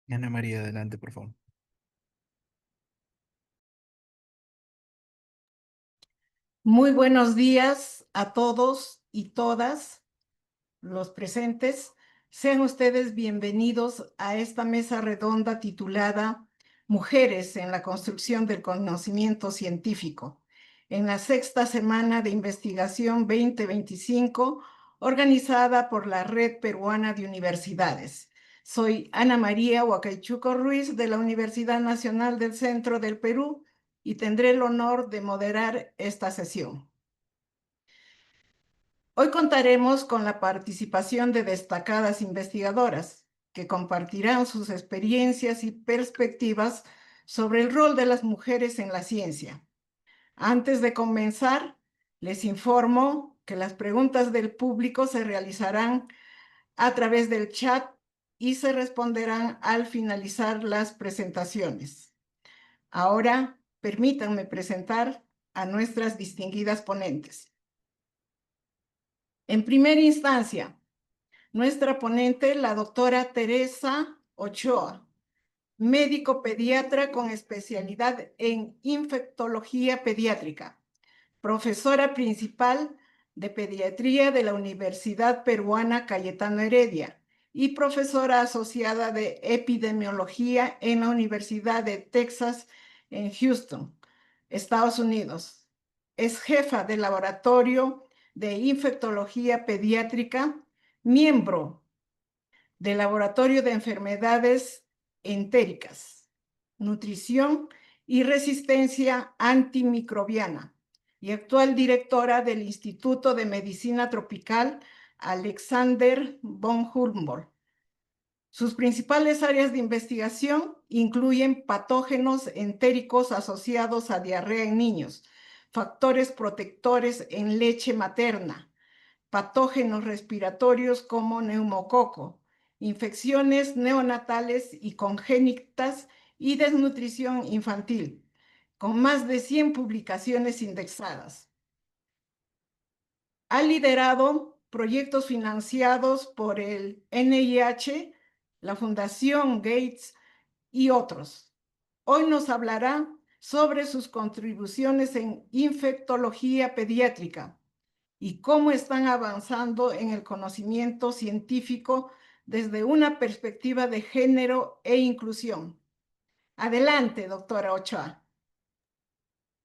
Ana María, adelante, por favor. Muy buenos días a todos y todas los presentes. Sean ustedes bienvenidos a esta mesa redonda titulada Mujeres en la construcción del conocimiento científico, en la sexta semana de investigación 2025, organizada por la Red Peruana de Universidades. Soy Ana María Huacaychuco Ruiz de la Universidad Nacional del Centro del Perú y tendré el honor de moderar esta sesión. Hoy contaremos con la participación de destacadas investigadoras que compartirán sus experiencias y perspectivas sobre el rol de las mujeres en la ciencia. Antes de comenzar, les informo que las preguntas del público se realizarán a través del chat y se responderán al finalizar las presentaciones. Ahora, permítanme presentar a nuestras distinguidas ponentes. En primera instancia, nuestra ponente, la doctora Teresa Ochoa, médico pediatra con especialidad en infectología pediátrica, profesora principal de pediatría de la Universidad Peruana Cayetano Heredia y profesora asociada de epidemiología en la Universidad de Texas en Houston, Estados Unidos. Es jefa del laboratorio de infectología pediátrica, miembro del Laboratorio de Enfermedades Entéricas, Nutrición y Resistencia Antimicrobiana y actual directora del Instituto de Medicina Tropical Alexander von Humboldt. Sus principales áreas de investigación incluyen patógenos entéricos asociados a diarrea en niños, factores protectores en leche materna, patógenos respiratorios como neumococo, infecciones neonatales y congénitas y desnutrición infantil, con más de 100 publicaciones indexadas. Ha liderado proyectos financiados por el NIH, la Fundación Gates y otros. Hoy nos hablará sobre sus contribuciones en infectología pediátrica y cómo están avanzando en el conocimiento científico desde una perspectiva de género e inclusión. Adelante, doctora Ochoa.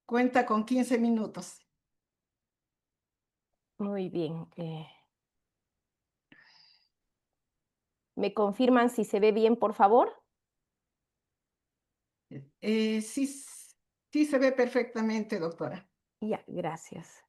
Cuenta con 15 minutos. Muy bien. ¿Me confirman si se ve bien, por favor? Sí, sí se ve perfectamente, doctora. Ya, gracias.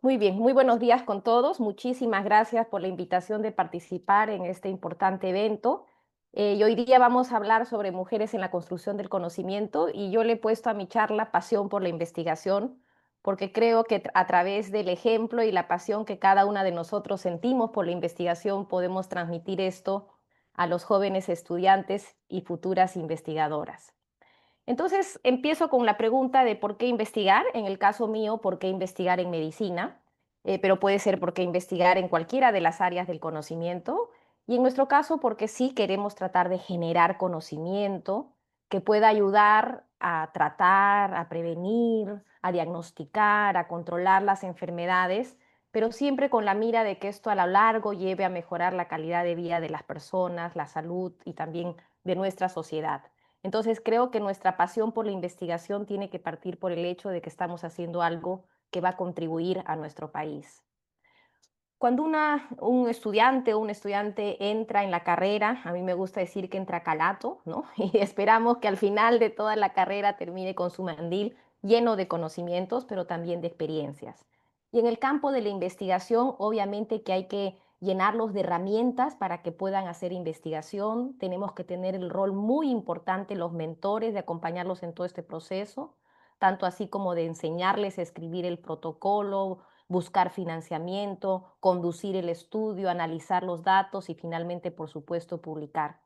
Muy bien, muy buenos días con todos. Muchísimas gracias por la invitación de participar en este importante evento. Y hoy día vamos a hablar sobre mujeres en la construcción del conocimiento y yo le he puesto a mi charla pasión por la investigación, porque creo que a través del ejemplo y la pasión que cada una de nosotros sentimos por la investigación podemos transmitir esto a los jóvenes estudiantes y futuras investigadoras. Entonces, empiezo con la pregunta de por qué investigar. En el caso mío, por qué investigar en medicina, pero puede ser por qué investigar en cualquiera de las áreas del conocimiento. Y en nuestro caso, porque sí queremos tratar de generar conocimiento que pueda ayudar a tratar, a prevenir, a diagnosticar, a controlar las enfermedades, pero siempre con la mira de que esto a lo largo lleve a mejorar la calidad de vida de las personas, la salud y también de nuestra sociedad. Entonces creo que nuestra pasión por la investigación tiene que partir por el hecho de que estamos haciendo algo que va a contribuir a nuestro país. Cuando un estudiante o un estudiante entra en la carrera, a mí me gusta decir que entra calato, ¿no? Y esperamos que al final de toda la carrera termine con su mandil lleno de conocimientos, pero también de experiencias. Y en el campo de la investigación, obviamente que hay que llenarlos de herramientas para que puedan hacer investigación. Tenemos que tener el rol muy importante, los mentores, de acompañarlos en todo este proceso, tanto así como de enseñarles a escribir el protocolo, buscar financiamiento, conducir el estudio, analizar los datos y finalmente, por supuesto, publicar.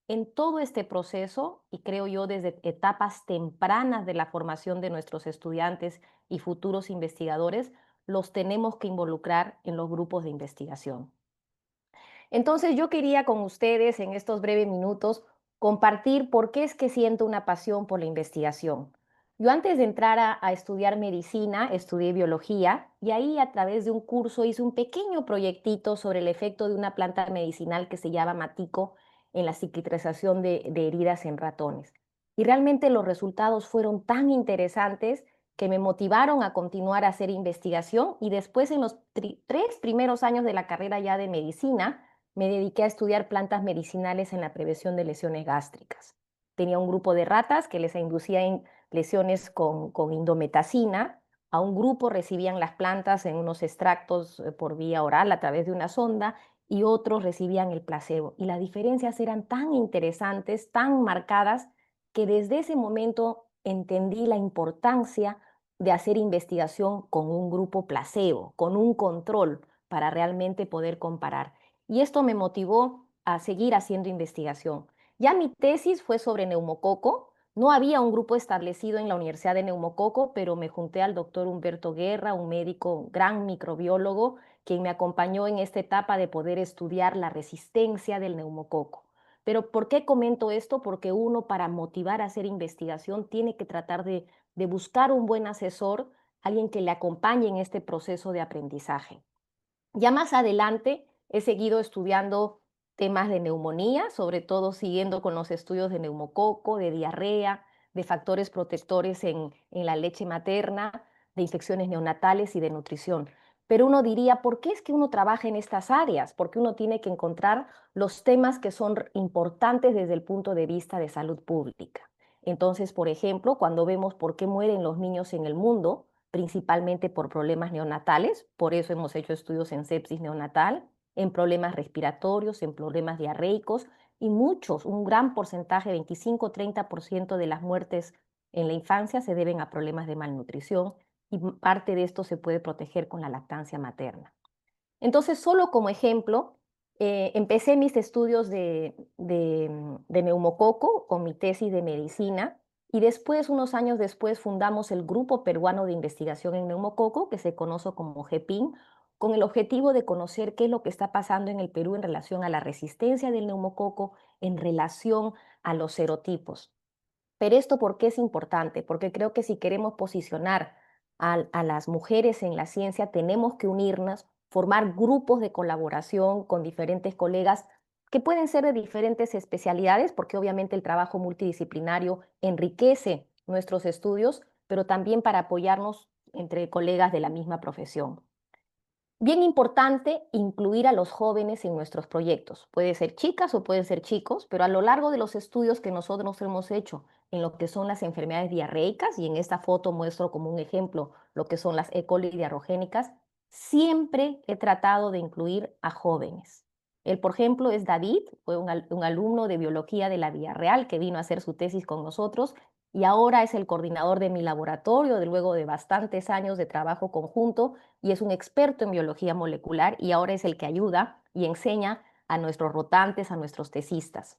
En todo este proceso, y creo yo desde etapas tempranas de la formación de nuestros estudiantes y futuros investigadores, los tenemos que involucrar en los grupos de investigación. Entonces yo quería con ustedes en estos breves minutos compartir por qué es que siento una pasión por la investigación. Yo antes de entrar a estudiar medicina, estudié biología y ahí a través de un curso hice un pequeño proyectito sobre el efecto de una planta medicinal que se llama matico en la cicatrización de heridas en ratones. Y realmente los resultados fueron tan interesantes que me motivaron a continuar a hacer investigación y después en los 3 primeros años de la carrera ya de medicina, me dediqué a estudiar plantas medicinales en la prevención de lesiones gástricas. Tenía un grupo de ratas que les inducía en lesiones con indometacina. A un grupo recibían las plantas en unos extractos por vía oral a través de una sonda y otros recibían el placebo. Y las diferencias eran tan interesantes, tan marcadas, que desde ese momento entendí la importancia de hacer investigación con un grupo placebo, con un control, para realmente poder comparar. Y esto me motivó a seguir haciendo investigación. Ya mi tesis fue sobre neumococo. No había un grupo establecido en la Universidad de Neumococo, pero me junté al doctor Humberto Guerra, un médico, gran microbiólogo, quien me acompañó en esta etapa de poder estudiar la resistencia del neumococo. Pero ¿por qué comento esto? Porque uno para motivar a hacer investigación tiene que tratar de buscar un buen asesor, alguien que le acompañe en este proceso de aprendizaje. Ya más adelante he seguido estudiando temas de neumonía, sobre todo siguiendo con los estudios de neumococo, de diarrea, de factores protectores en la leche materna, de infecciones neonatales y de nutrición. Pero uno diría, ¿por qué es que uno trabaja en estas áreas? Porque uno tiene que encontrar los temas que son importantes desde el punto de vista de salud pública. Entonces, por ejemplo, cuando vemos por qué mueren los niños en el mundo, principalmente por problemas neonatales, por eso hemos hecho estudios en sepsis neonatal, en problemas respiratorios, en problemas diarreicos y muchos, un gran porcentaje, 25-30% de las muertes en la infancia se deben a problemas de malnutrición y parte de esto se puede proteger con la lactancia materna. Entonces, solo como ejemplo, empecé mis estudios de neumococo con mi tesis de medicina y después, unos años después, fundamos el Grupo Peruano de Investigación en Neumococo, que se conoce como GEPIN, con el objetivo de conocer qué es lo que está pasando en el Perú en relación a la resistencia del neumococo, en relación a los serotipos. Pero esto, ¿por qué es importante? Porque creo que si queremos posicionar a las mujeres en la ciencia, tenemos que unirnos, formar grupos de colaboración con diferentes colegas que pueden ser de diferentes especialidades, porque obviamente el trabajo multidisciplinario enriquece nuestros estudios, pero también para apoyarnos entre colegas de la misma profesión. Bien importante incluir a los jóvenes en nuestros proyectos. Puede ser chicas o pueden ser chicos, pero a lo largo de los estudios que nosotros hemos hecho en lo que son las enfermedades diarreicas, y en esta foto muestro como un ejemplo lo que son las E. coli diarrogénicas, siempre he tratado de incluir a jóvenes. Él, por ejemplo, es David, fue un alumno de biología de la Villarreal que vino a hacer su tesis con nosotros y ahora es el coordinador de mi laboratorio, de luego de bastantes años de trabajo conjunto, y es un experto en biología molecular y ahora es el que ayuda y enseña a nuestros rotantes, a nuestros tesistas.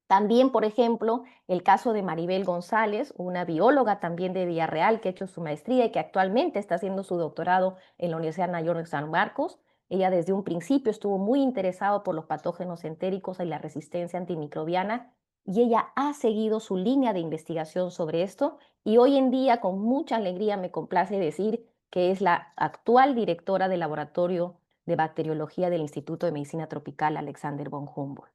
También, por ejemplo, el caso de Maribel González, una bióloga también de Villarreal que ha hecho su maestría y que actualmente está haciendo su doctorado en la Universidad Mayor de San Marcos. Ella desde un principio estuvo muy interesada por los patógenos entéricos y la resistencia antimicrobiana y ella ha seguido su línea de investigación sobre esto y hoy en día con mucha alegría me complace decir que es la actual directora del laboratorio de bacteriología del Instituto de Medicina Tropical Alexander von Humboldt.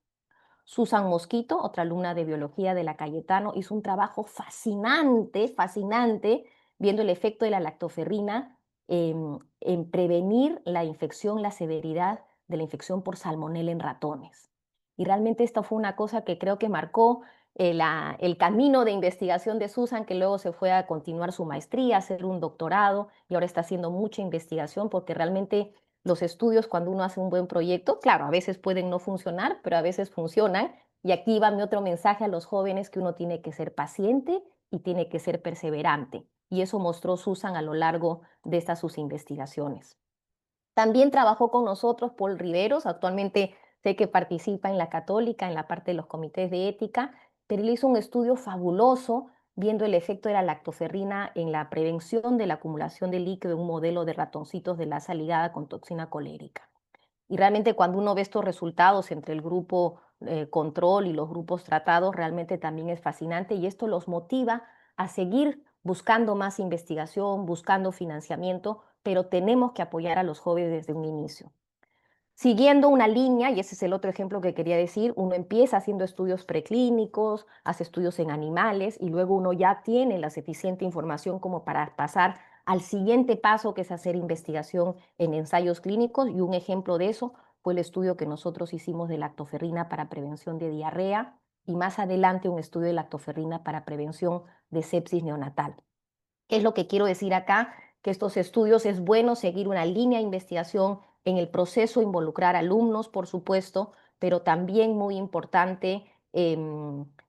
Susan Mosquito, otra alumna de biología de la Cayetano, hizo un trabajo fascinante, fascinante, viendo el efecto de la lactoferrina en prevenir la infección, la severidad de la infección por salmonela en ratones. Y realmente esto fue una cosa que creo que marcó el camino de investigación de Susan, que luego se fue a continuar su maestría, a hacer un doctorado y ahora está haciendo mucha investigación porque realmente los estudios, cuando uno hace un buen proyecto, claro, a veces pueden no funcionar, pero a veces funcionan. Y aquí va mi otro mensaje a los jóvenes, que uno tiene que ser paciente y tiene que ser perseverante. Y eso mostró Susan a lo largo de estas sus investigaciones. También trabajó con nosotros Paul Riveros, actualmente sé que participa en la Católica, en la parte de los comités de ética, pero él hizo un estudio fabuloso viendo el efecto de la lactoferrina en la prevención de la acumulación de líquido en un modelo de ratoncitos de lasa ligada con toxina colérica. Y realmente cuando uno ve estos resultados entre el grupo control y los grupos tratados, realmente también es fascinante y esto los motiva a seguir buscando más investigación, buscando financiamiento, pero tenemos que apoyar a los jóvenes desde un inicio. Siguiendo una línea, y ese es el otro ejemplo que quería decir, uno empieza haciendo estudios preclínicos, hace estudios en animales y luego uno ya tiene la suficiente información como para pasar al siguiente paso, que es hacer investigación en ensayos clínicos. Y un ejemplo de eso fue el estudio que nosotros hicimos de lactoferrina para prevención de diarrea y más adelante un estudio de lactoferrina para prevención de sepsis neonatal. ¿Qué es lo que quiero decir acá? Que estos estudios es bueno seguir una línea de investigación en el proceso, involucrar alumnos, por supuesto, pero también muy importante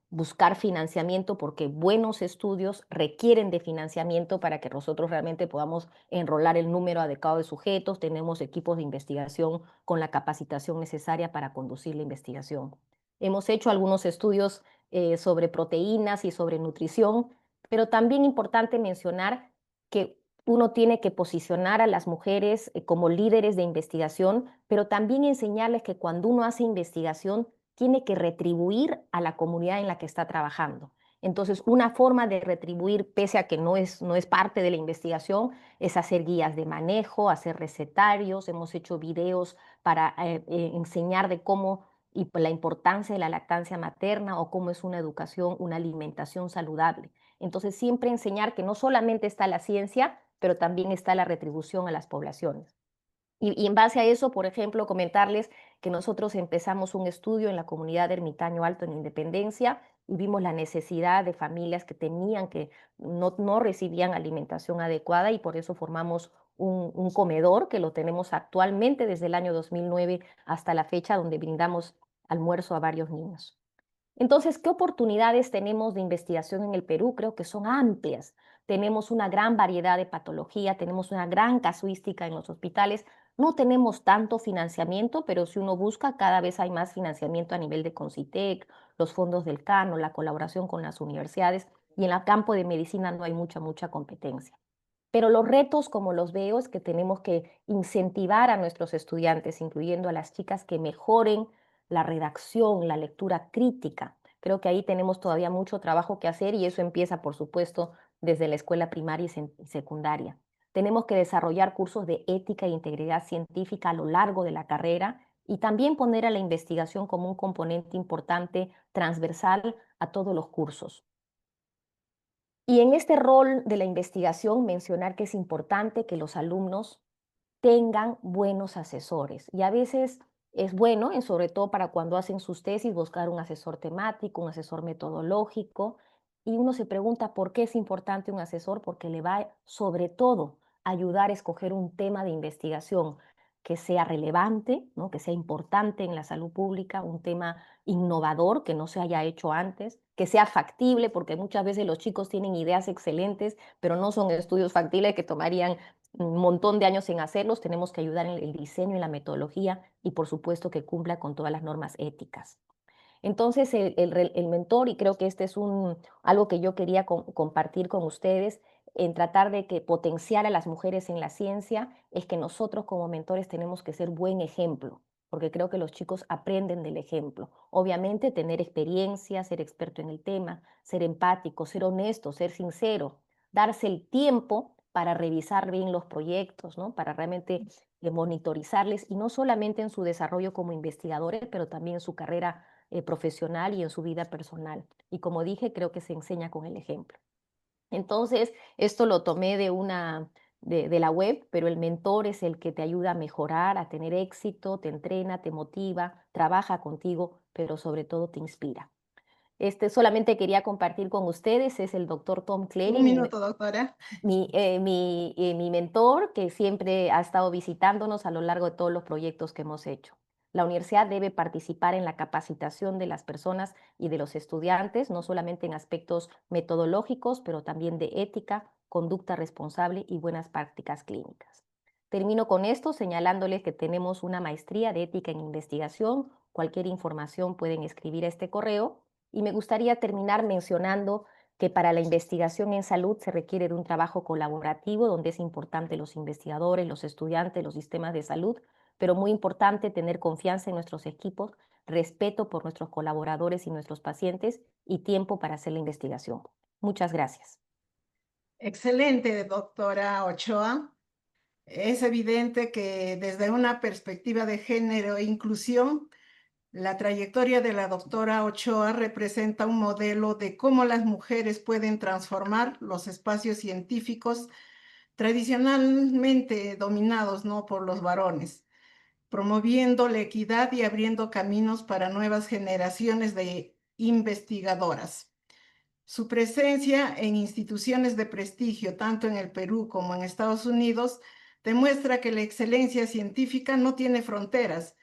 buscar financiamiento porque buenos estudios requieren de financiamiento para que nosotros realmente podamos enrolar el número adecuado de sujetos. Tenemos equipos de investigación con la capacitación necesaria para conducir la investigación. Hemos hecho algunos estudios sobre proteínas y sobre nutrición, pero también importante mencionar que uno tiene que posicionar a las mujeres como líderes de investigación, pero también enseñarles que cuando uno hace investigación tiene que retribuir a la comunidad en la que está trabajando. Entonces, una forma de retribuir, pese a que no es parte de la investigación, es hacer guías de manejo, hacer recetarios, hemos hecho videos para enseñar de cómo y la importancia de la lactancia materna o cómo es una educación, una alimentación saludable. Entonces, siempre enseñar que no solamente está la ciencia, pero también está la retribución a las poblaciones. Y en base a eso, por ejemplo, comentarles que nosotros empezamos un estudio en la comunidad de Ermitaño Alto en Independencia y vimos la necesidad de familias que tenían que no recibían alimentación adecuada y por eso formamos un comedor que lo tenemos actualmente desde el año 2009 hasta la fecha, donde brindamos almuerzo a varios niños. Entonces, ¿qué oportunidades tenemos de investigación en el Perú? Creo que son amplias. Tenemos una gran variedad de patología, tenemos una gran casuística en los hospitales. No tenemos tanto financiamiento, pero si uno busca, cada vez hay más financiamiento a nivel de Concitec, los fondos del CANO, la colaboración con las universidades, y en el campo de medicina no hay mucha competencia. Pero los retos, como los veo, es que tenemos que incentivar a nuestros estudiantes, incluyendo a las chicas, que mejoren la redacción, la lectura crítica. Creo que ahí tenemos todavía mucho trabajo que hacer y eso empieza, por supuesto, desde la escuela primaria y secundaria. Tenemos que desarrollar cursos de ética e integridad científica a lo largo de la carrera y también poner a la investigación como un componente importante transversal a todos los cursos. Y en este rol de la investigación, mencionar que es importante que los alumnos tengan buenos asesores. Y a veces es bueno, sobre todo para cuando hacen sus tesis, buscar un asesor temático, un asesor metodológico. Y uno se pregunta por qué es importante un asesor, porque le va sobre todo a ayudar a escoger un tema de investigación que sea relevante, ¿no? Que sea importante en la salud pública, un tema innovador que no se haya hecho antes, que sea factible, porque muchas veces los chicos tienen ideas excelentes, pero no son estudios factibles que tomarían un montón de años en hacerlos. Tenemos que ayudar en el diseño y la metodología y por supuesto que cumpla con todas las normas éticas. Entonces, el mentor, y creo que este es algo que yo quería compartir con ustedes, en tratar de que potenciar a las mujeres en la ciencia, es que nosotros como mentores tenemos que ser buen ejemplo, porque creo que los chicos aprenden del ejemplo. Obviamente, tener experiencia, ser experto en el tema, ser empático, ser honesto, ser sincero, darse el tiempo para revisar bien los proyectos, ¿no? Para realmente monitorizarles, y no solamente en su desarrollo como investigadores, pero también en su carrera profesional y en su vida personal. Y como dije, creo que se enseña con el ejemplo. Entonces, esto lo tomé de la web, pero el mentor es el que te ayuda a mejorar, a tener éxito, te entrena, te motiva, trabaja contigo, pero sobre todo te inspira. Solamente quería compartir con ustedes, es el doctor Tom Un Clery, minuto, doctora. mi mentor, que siempre ha estado visitándonos a lo largo de todos los proyectos que hemos hecho. La universidad debe participar en la capacitación de las personas y de los estudiantes, no solamente en aspectos metodológicos, pero también de ética, conducta responsable y buenas prácticas clínicas. Termino con esto señalándoles que tenemos una maestría de ética en investigación. Cualquier información pueden escribir a este correo. Y me gustaría terminar mencionando que para la investigación en salud se requiere de un trabajo colaborativo donde es importante los investigadores, los estudiantes, los sistemas de salud, pero muy importante tener confianza en nuestros equipos, respeto por nuestros colaboradores y nuestros pacientes y tiempo para hacer la investigación. Muchas gracias. Excelente, doctora Ochoa. Es evidente que desde una perspectiva de género e inclusión, la trayectoria de la doctora Ochoa representa un modelo de cómo las mujeres pueden transformar los espacios científicos tradicionalmente dominados, ¿no?, por los varones, promoviendo la equidad y abriendo caminos para nuevas generaciones de investigadoras. Su presencia en instituciones de prestigio, tanto en el Perú como en Estados Unidos, demuestra que la excelencia científica no tiene fronteras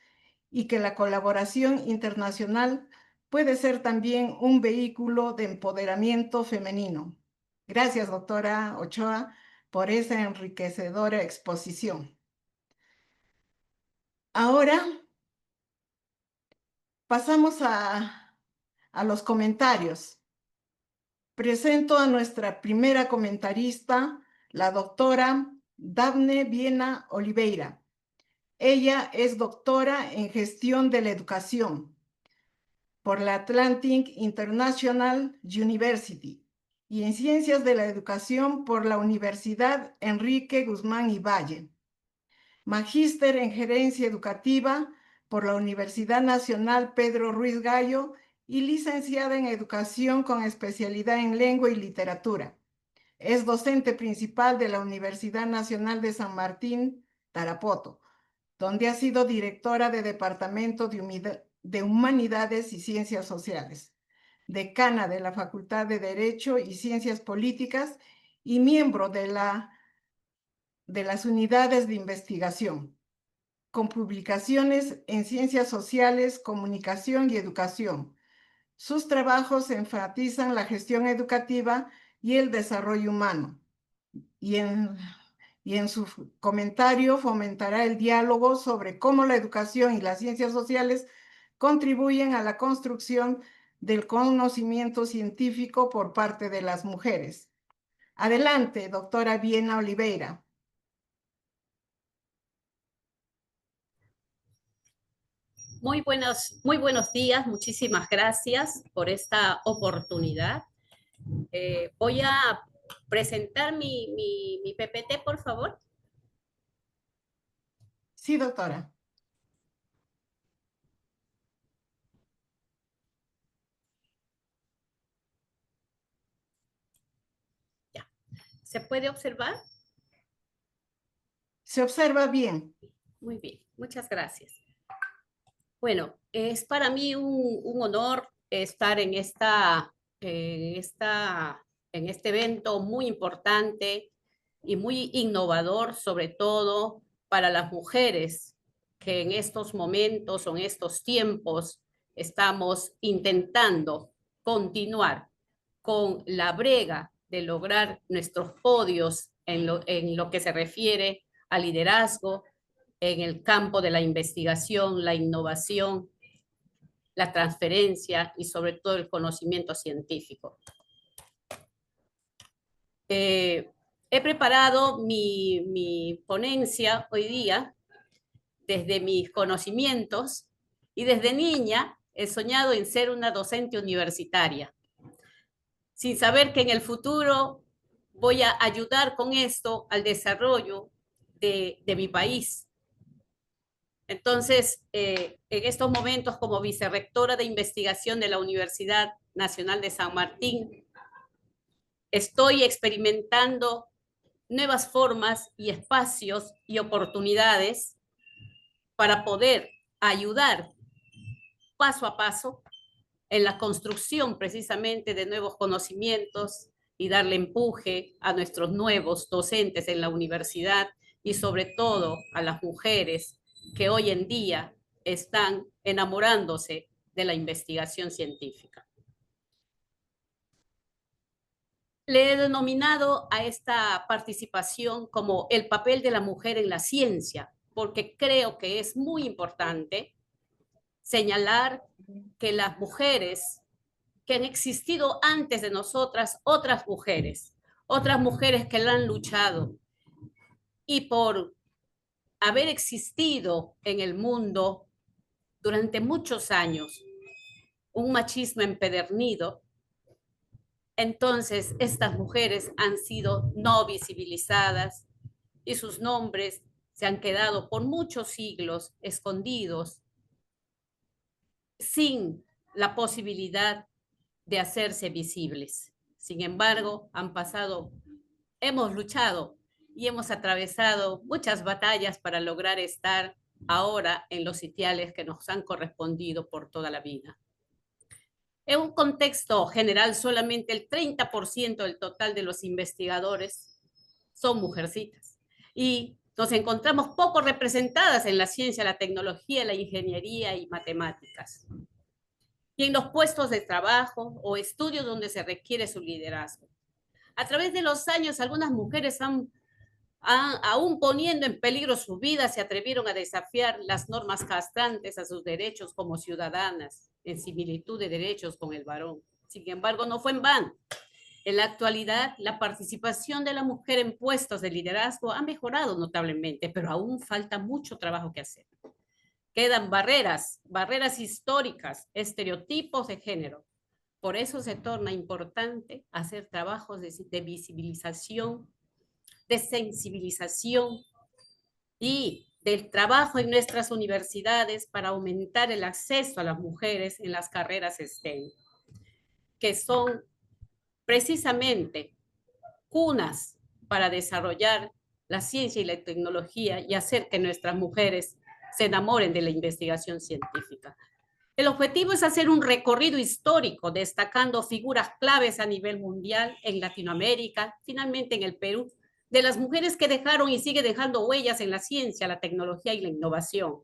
y que la colaboración internacional puede ser también un vehículo de empoderamiento femenino. Gracias, doctora Ochoa, por esa enriquecedora exposición. Ahora pasamos a los comentarios. Presento a nuestra primera comentarista, la doctora Dafne Viena Oliveira. Ella es doctora en gestión de la educación por la Atlantic International University y en ciencias de la educación por la Universidad Enrique Guzmán y Valle. Magíster en gerencia educativa por la Universidad Nacional Pedro Ruiz Gallo y licenciada en educación con especialidad en lengua y literatura. Es docente principal de la Universidad Nacional de San Martín, Tarapoto, donde ha sido directora de Departamento de Humanidades y Ciencias Sociales, decana de la Facultad de Derecho y Ciencias Políticas y miembro de las unidades de investigación, con publicaciones en Ciencias Sociales, Comunicación y Educación. Sus trabajos enfatizan la gestión educativa y el desarrollo humano, y en su comentario fomentará el diálogo sobre cómo la educación y las ciencias sociales contribuyen a la construcción del conocimiento científico por parte de las mujeres. Adelante, doctora Viena Oliveira. Muy buenos días, muchísimas gracias por esta oportunidad. Voy a presentar mi PPT, por favor. Sí, doctora. Ya. ¿Se puede observar? Se observa bien. Muy bien, muchas gracias. Bueno, es para mí un honor estar en este evento muy importante y muy innovador, sobre todo para las mujeres que en estos momentos o en estos tiempos estamos intentando continuar con la brega de lograr nuestros podios en lo que se refiere al liderazgo en el campo de la investigación, la innovación, la transferencia y sobre todo el conocimiento científico. He preparado mi ponencia hoy día desde mis conocimientos y desde niña he soñado en ser una docente universitaria, sin saber que en el futuro voy a ayudar con esto al desarrollo de mi país. Entonces, en estos momentos, como vicerrectora de investigación de la Universidad Nacional de San Martín, estoy experimentando nuevas formas y espacios y oportunidades para poder ayudar paso a paso en la construcción precisamente de nuevos conocimientos y darle empuje a nuestros nuevos docentes en la universidad y sobre todo a las mujeres que hoy en día están enamorándose de la investigación científica. Le he denominado a esta participación como el papel de la mujer en la ciencia, porque creo que es muy importante señalar que las mujeres que han existido antes de nosotras, otras mujeres que la han luchado y por haber existido en el mundo durante muchos años un machismo empedernido, entonces estas mujeres han sido no visibilizadas y sus nombres se han quedado por muchos siglos escondidos sin la posibilidad de hacerse visibles. Sin embargo, hemos luchado y hemos atravesado muchas batallas para lograr estar ahora en los sitiales que nos han correspondido por toda la vida. En un contexto general, solamente el 30% del total de los investigadores son mujercitas. Y nos encontramos poco representadas en la ciencia, la tecnología, la ingeniería y matemáticas. Y en los puestos de trabajo o estudios donde se requiere su liderazgo. A través de los años, algunas mujeres aún poniendo en peligro su vida, se atrevieron a desafiar las normas castrantes a sus derechos como ciudadanas, en similitud de derechos con el varón. Sin embargo, no fue en vano. En la actualidad, la participación de la mujer en puestos de liderazgo ha mejorado notablemente, pero aún falta mucho trabajo que hacer. Quedan barreras históricas, estereotipos de género. Por eso se torna importante hacer trabajos de visibilización, de sensibilización y del trabajo en nuestras universidades para aumentar el acceso a las mujeres en las carreras STEM, que son precisamente cunas para desarrollar la ciencia y la tecnología y hacer que nuestras mujeres se enamoren de la investigación científica. El objetivo es hacer un recorrido histórico destacando figuras claves a nivel mundial en Latinoamérica, finalmente en el Perú, de las mujeres que dejaron y siguen dejando huellas en la ciencia, la tecnología y la innovación.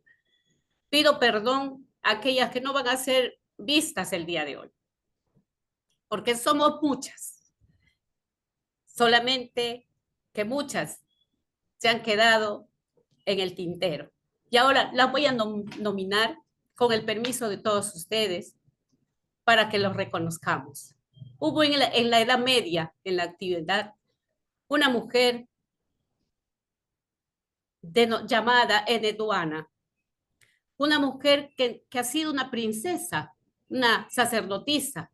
Pido perdón a aquellas que no van a ser vistas el día de hoy, porque somos muchas, solamente que muchas se han quedado en el tintero. Y ahora las voy a nominar con el permiso de todos ustedes para que los reconozcamos. Hubo en la Edad Media, en la actividad, una mujer llamada Eneduana, una mujer que ha sido una princesa, una sacerdotisa,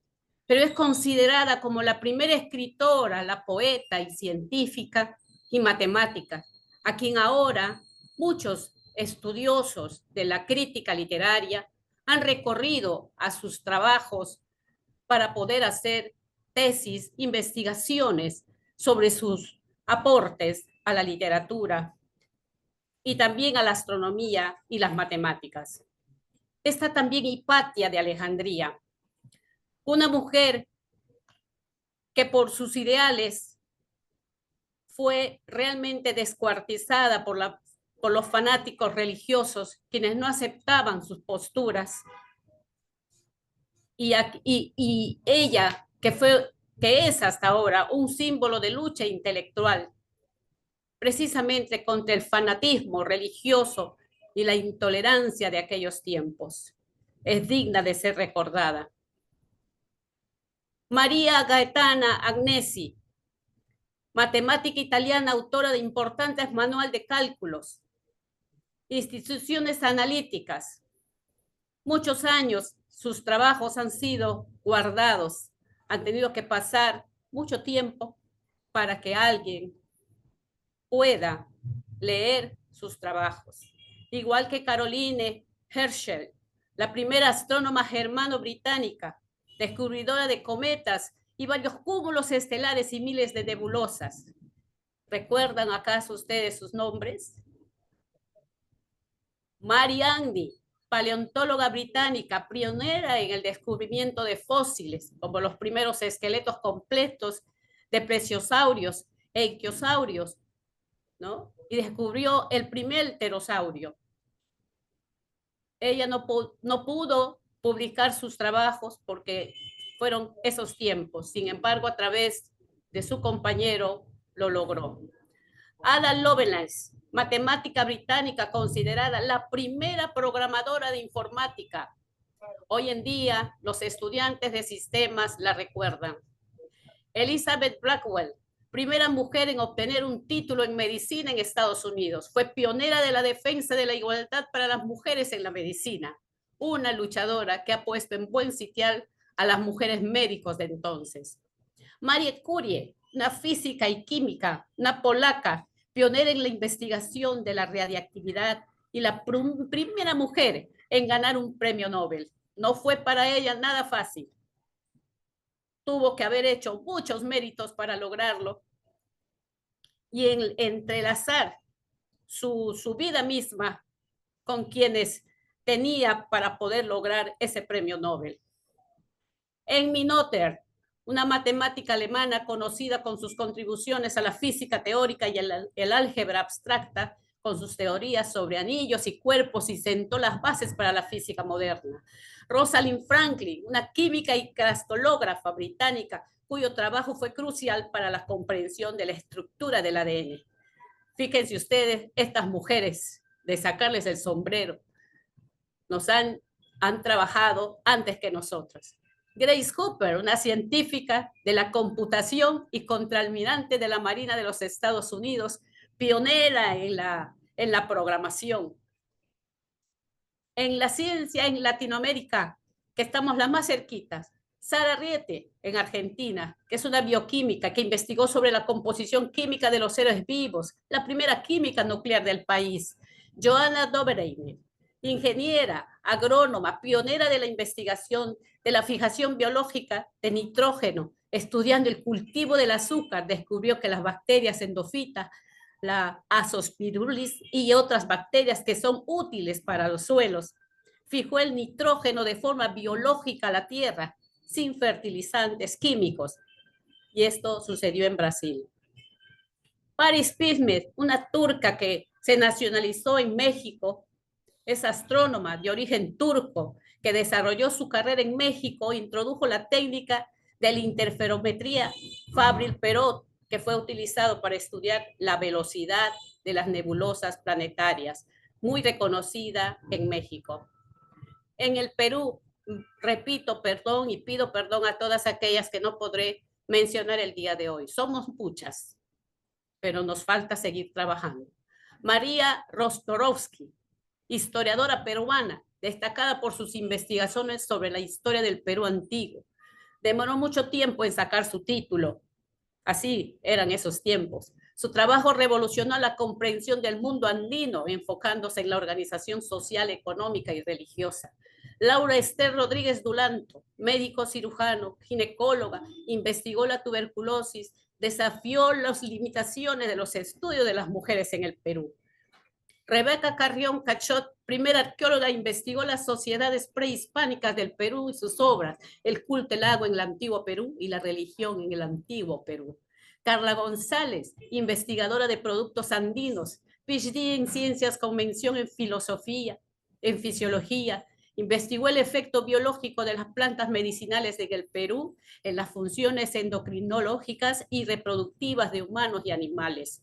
pero es considerada como la primera escritora, la poeta y científica y matemática, a quien ahora muchos estudiosos de la crítica literaria han recorrido a sus trabajos para poder hacer tesis, investigaciones sobre sus aportes a la literatura y también a la astronomía y las matemáticas. Está también Hipatia de Alejandría, una mujer que por sus ideales fue realmente descuartizada por los fanáticos religiosos, quienes no aceptaban sus posturas. Y ella, que es hasta ahora un símbolo de lucha intelectual, precisamente contra el fanatismo religioso y la intolerancia de aquellos tiempos. Es digna de ser recordada. María Gaetana Agnesi, matemática italiana, autora de importantes manuales de cálculos, instituciones analíticas. Muchos años sus trabajos han sido guardados, han tenido que pasar mucho tiempo para que alguien pueda leer sus trabajos. Igual que Caroline Herschel, la primera astrónoma germano-británica, descubridora de cometas y varios cúmulos estelares y miles de nebulosas. ¿Recuerdan acaso ustedes sus nombres? Mary Andy, paleontóloga británica, pionera en el descubrimiento de fósiles, como los primeros esqueletos completos de plesiosaurios e ichthyosaurios, ¿no? Y descubrió el primer pterosaurio. Ella no pudo publicar sus trabajos porque fueron esos tiempos. Sin embargo, a través de su compañero lo logró. Ada Lovelace, matemática británica, considerada la primera programadora de informática. Hoy en día, los estudiantes de sistemas la recuerdan. Elizabeth Blackwell, primera mujer en obtener un título en medicina en Estados Unidos. Fue pionera de la defensa de la igualdad para las mujeres en la medicina. Una luchadora que ha puesto en buen sitial a las mujeres médicos de entonces. Marie Curie, una física y química, una polaca, pionera en la investigación de la radiactividad y la primera mujer en ganar un premio Nobel. No fue para ella nada fácil. Tuvo que haber hecho muchos méritos para lograrlo y entrelazar su vida misma con quienes tenía para poder lograr ese premio Nobel. Emmy Noether, una matemática alemana conocida con sus contribuciones a la física teórica y el álgebra abstracta, con sus teorías sobre anillos y cuerpos, y sentó las bases para la física moderna. Rosalind Franklin, una química y cristalógrafa británica, cuyo trabajo fue crucial para la comprensión de la estructura del ADN. Fíjense ustedes, estas mujeres, de sacarles el sombrero, nos han trabajado antes que nosotros. Grace Hopper, una científica de la computación y contraalmirante de la Marina de los Estados Unidos, pionera en la programación. En la ciencia en Latinoamérica, que estamos las más cerquitas, Sara Riete, en Argentina, que es una bioquímica que investigó sobre la composición química de los seres vivos, la primera química nuclear del país. Joanna Dobereiner, ingeniera, agrónoma, pionera de la investigación de la fijación biológica de nitrógeno, estudiando el cultivo del azúcar, descubrió que las bacterias endofitas, la Azospirillum y otras bacterias que son útiles para los suelos, fijó el nitrógeno de forma biológica a la tierra, sin fertilizantes químicos. Y esto sucedió en Brasil. Paris Pismet, una turca que se nacionalizó en México, es astrónoma de origen turco, que desarrolló su carrera en México, introdujo la técnica de la interferometría Fabry-Perot, que fue utilizado para estudiar la velocidad de las nebulosas planetarias, muy reconocida en México. En el Perú, repito perdón y pido perdón a todas aquellas que no podré mencionar el día de hoy. Somos muchas, pero nos falta seguir trabajando. María Rostorovsky, historiadora peruana, destacada por sus investigaciones sobre la historia del Perú antiguo. Demoró mucho tiempo en sacar su título. Así eran esos tiempos. Su trabajo revolucionó la comprensión del mundo andino, enfocándose en la organización social, económica y religiosa. Laura Esther Rodríguez Dulanto, médico cirujano, ginecóloga, investigó la tuberculosis, desafió las limitaciones de los estudios de las mujeres en el Perú. Rebeca Carrión Cachot, primera arqueóloga, investigó las sociedades prehispánicas del Perú y sus obras, el culto del agua en el antiguo Perú y la religión en el antiguo Perú. Carla González, investigadora de productos andinos, PhD en ciencias con mención en filosofía, en fisiología, investigó el efecto biológico de las plantas medicinales en el Perú en las funciones endocrinológicas y reproductivas de humanos y animales.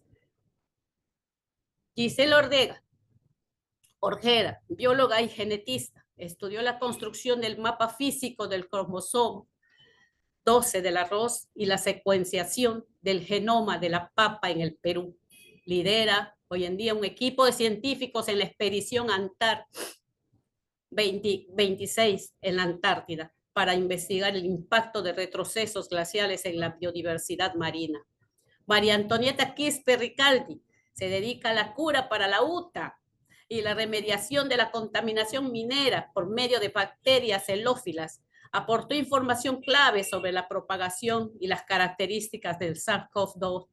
Gisela Orjera, bióloga y genetista, estudió la construcción del mapa físico del cromosoma 12 del arroz y la secuenciación del genoma de la papa en el Perú. Lidera hoy en día un equipo de científicos en la expedición Antar 26 en la Antártida para investigar el impacto de retrocesos glaciales en la biodiversidad marina. María Antonieta Quispe Ricaldi se dedica a la cura para la UTA y la remediación de la contaminación minera por medio de bacterias celófilas. Aportó información clave sobre la propagación y las características del SARS-CoV-2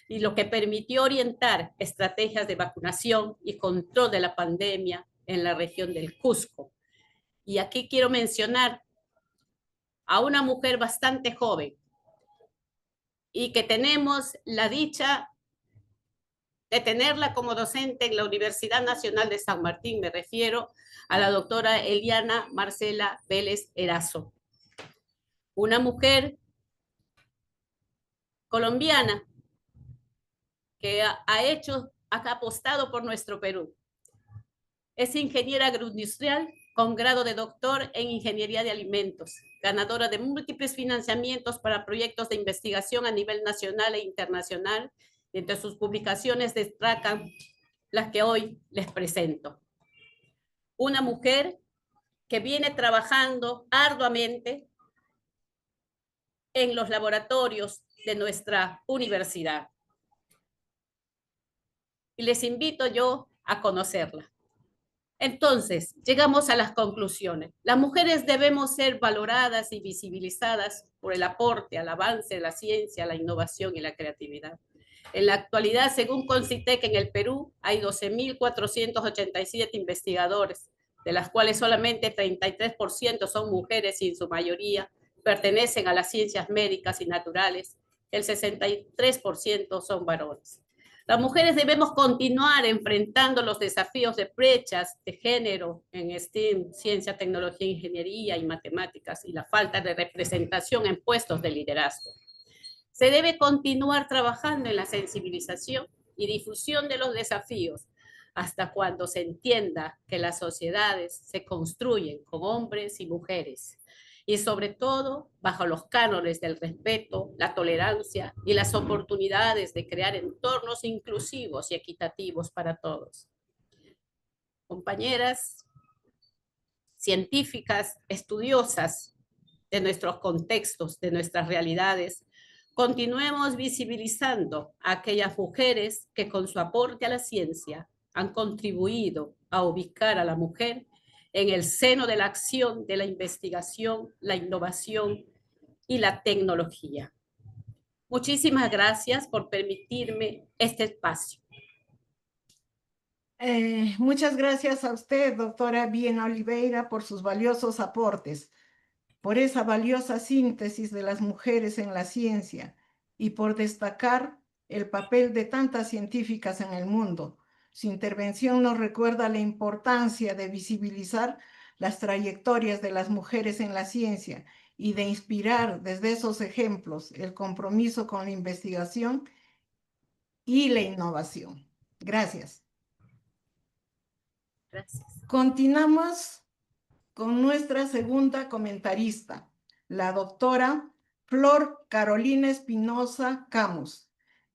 y lo que permitió orientar estrategias de vacunación y control de la pandemia en la región del Cusco. Y aquí quiero mencionar a una mujer bastante joven y que tenemos la dicha de tenerla como docente en la Universidad Nacional de San Martín. Me refiero a la doctora Eliana Marcela Vélez Erazo, una mujer colombiana que ha apostado por nuestro Perú. Es ingeniera agroindustrial con grado de doctor en Ingeniería de Alimentos, ganadora de múltiples financiamientos para proyectos de investigación a nivel nacional e internacional. Entre sus publicaciones destacan las que hoy les presento. Una mujer que viene trabajando arduamente en los laboratorios de nuestra universidad. Y les invito yo a conocerla. Entonces, llegamos a las conclusiones. Las mujeres debemos ser valoradas y visibilizadas por el aporte al avance de la ciencia, la innovación y la creatividad. En la actualidad, según Concitec, en el Perú hay 12.487 investigadores, de las cuales solamente 33% son mujeres y en su mayoría pertenecen a las ciencias médicas y naturales. El 63% son varones. Las mujeres debemos continuar enfrentando los desafíos de brechas de género en STEM, ciencia, tecnología, ingeniería y matemáticas, y la falta de representación en puestos de liderazgo. Se debe continuar trabajando en la sensibilización y difusión de los desafíos hasta cuando se entienda que las sociedades se construyen con hombres y mujeres, y sobre todo bajo los cánones del respeto, la tolerancia y las oportunidades de crear entornos inclusivos y equitativos para todos. Compañeras científicas, estudiosas de nuestros contextos, de nuestras realidades, continuemos visibilizando a aquellas mujeres que con su aporte a la ciencia han contribuido a ubicar a la mujer en el seno de la acción, de la investigación, la innovación y la tecnología. Muchísimas gracias por permitirme este espacio. Muchas gracias a usted, doctora Viena Oliveira, por sus valiosos aportes, por esa valiosa síntesis de las mujeres en la ciencia y por destacar el papel de tantas científicas en el mundo. Su intervención nos recuerda la importancia de visibilizar las trayectorias de las mujeres en la ciencia y de inspirar desde esos ejemplos el compromiso con la investigación y la innovación. Gracias. Gracias. Continuamos con nuestra segunda comentarista, la doctora Flor Carolina Espinosa Camus,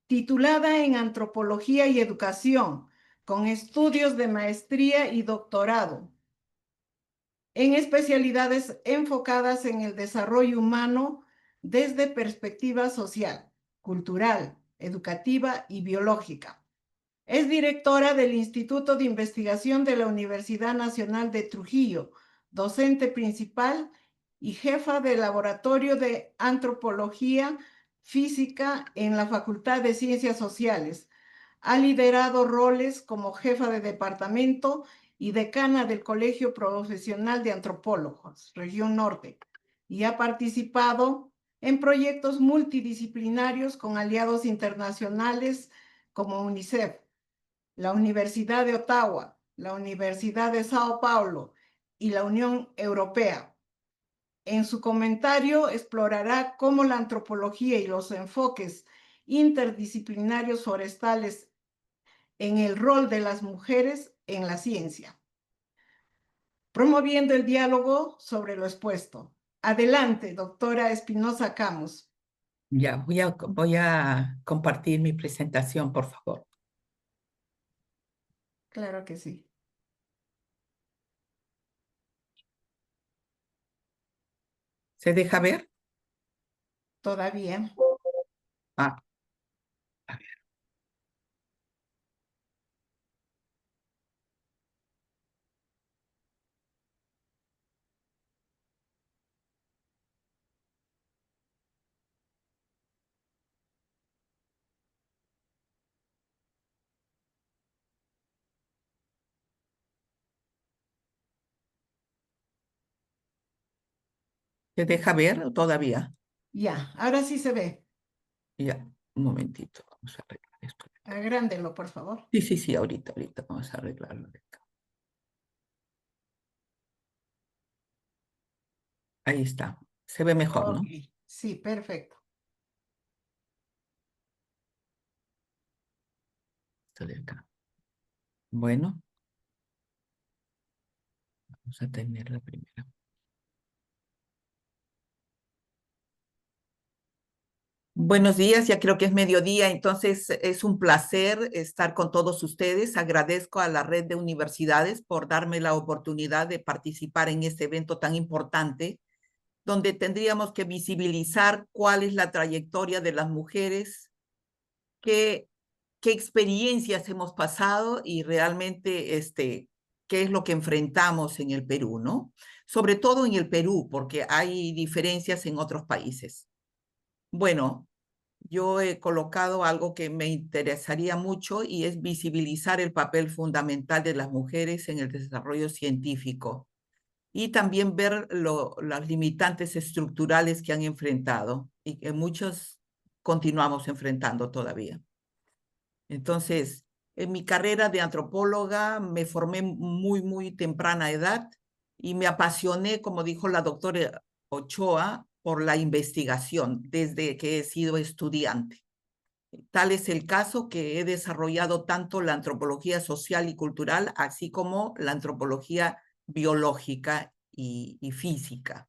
titulada en Antropología y Educación, con estudios de maestría y doctorado, en especialidades enfocadas en el desarrollo humano desde perspectiva social, cultural, educativa y biológica. Es directora del Instituto de Investigación de la Universidad Nacional de Trujillo, docente principal y jefa del Laboratorio de Antropología Física en la Facultad de Ciencias Sociales. Ha liderado roles como jefa de departamento y decana del Colegio Profesional de Antropólogos, Región Norte, y ha participado en proyectos multidisciplinarios con aliados internacionales como UNICEF, la Universidad de Ottawa, la Universidad de Sao Paulo y la Unión Europea. En su comentario explorará cómo la antropología y los enfoques interdisciplinarios forestales en el rol de las mujeres en la ciencia, promoviendo el diálogo sobre lo expuesto. Adelante, doctora Espinosa Camus. Ya, voy a compartir mi presentación, por favor. Claro que sí. ¿Se deja ver? Todavía. Ah, a ver. ¿Se deja ver todavía? Ya, ahora sí se ve. Ya, un momentito, vamos a arreglar esto. Agrándelo, por favor. Sí, ahorita vamos a arreglarlo de acá. Ahí está, se ve mejor, ¿no? Ok, sí, perfecto. Esto de acá. Bueno. Vamos a tener la primera. Buenos días, ya creo que es mediodía, entonces es un placer estar con todos ustedes. Agradezco a la red de universidades por darme la oportunidad de participar en este evento tan importante, donde tendríamos que visibilizar cuál es la trayectoria de las mujeres, qué experiencias hemos pasado y realmente qué es lo que enfrentamos en el Perú, ¿no? Sobre todo en el Perú, porque hay diferencias en otros países. Bueno, yo he colocado algo que me interesaría mucho y es visibilizar el papel fundamental de las mujeres en el desarrollo científico y también ver las limitantes estructurales que han enfrentado y que muchos continuamos enfrentando todavía. Entonces, en mi carrera de antropóloga me formé muy temprana edad y me apasioné, como dijo la doctora Ochoa, por la investigación desde que he sido estudiante. Tal es el caso que he desarrollado tanto la antropología social y cultural, así como la antropología biológica y física.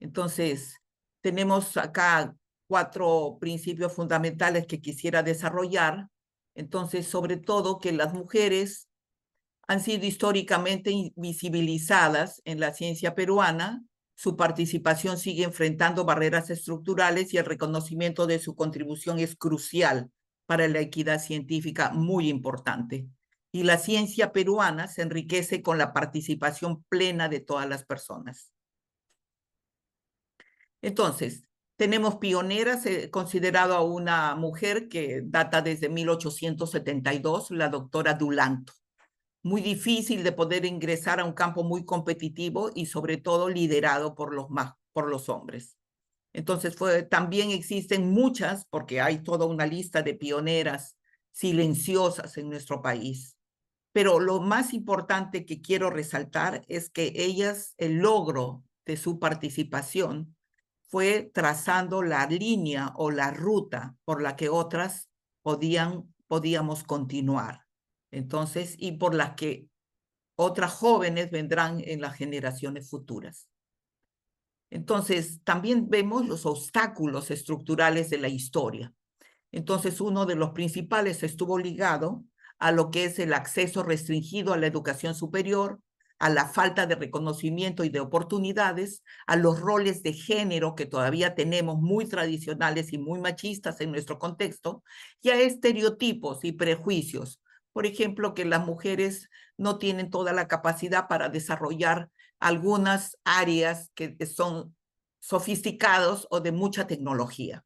Entonces, tenemos acá 4 principios fundamentales que quisiera desarrollar. Entonces, sobre todo que las mujeres han sido históricamente invisibilizadas en la ciencia peruana. Su participación sigue enfrentando barreras estructurales y el reconocimiento de su contribución es crucial para la equidad científica, muy importante. Y la ciencia peruana se enriquece con la participación plena de todas las personas. Entonces, tenemos pioneras, considerado a una mujer que data desde 1872, la doctora Dulanto. Muy difícil de poder ingresar a un campo muy competitivo y sobre todo liderado por los hombres. Entonces, también existen muchas, porque hay toda una lista de pioneras silenciosas en nuestro país. Pero lo más importante que quiero resaltar es que ellas, el logro de su participación fue trazando la línea o la ruta por la que otras podíamos continuar. Entonces, y por la que otras jóvenes vendrán en las generaciones futuras. Entonces, también vemos los obstáculos estructurales de la historia. Entonces, uno de los principales estuvo ligado a lo que es el acceso restringido a la educación superior, a la falta de reconocimiento y de oportunidades, a los roles de género que todavía tenemos muy tradicionales y muy machistas en nuestro contexto, y a estereotipos y prejuicios. Por ejemplo, que las mujeres no tienen toda la capacidad para desarrollar algunas áreas que son sofisticados o de mucha tecnología.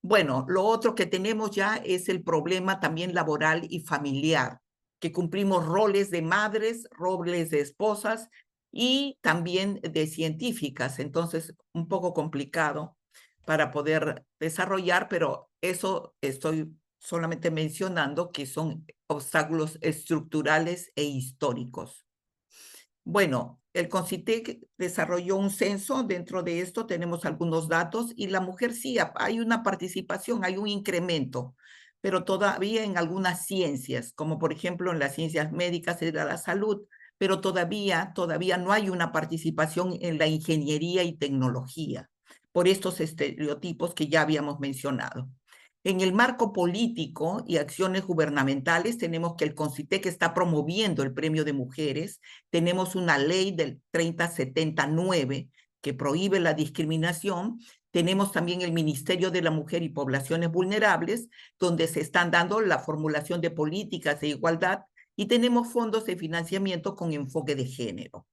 Bueno, lo otro que tenemos ya es el problema también laboral y familiar, que cumplimos roles de madres, roles de esposas y también de científicas. Entonces, un poco complicado para poder desarrollar, pero eso estoy solamente mencionando que son obstáculos estructurales e históricos. Bueno, el CONCITEC desarrolló un censo. Dentro de esto tenemos algunos datos y la mujer sí, hay una participación, hay un incremento, pero todavía en algunas ciencias, como por ejemplo en las ciencias médicas y de la salud, pero todavía no hay una participación en la ingeniería y tecnología, por estos estereotipos que ya habíamos mencionado. En el marco político y acciones gubernamentales tenemos que el CONCITEC está promoviendo el Premio de Mujeres. Tenemos una ley del 3079 que prohíbe la discriminación. Tenemos también el Ministerio de la Mujer y Poblaciones Vulnerables, donde se están dando la formulación de políticas de igualdad, y tenemos fondos de financiamiento con enfoque de género.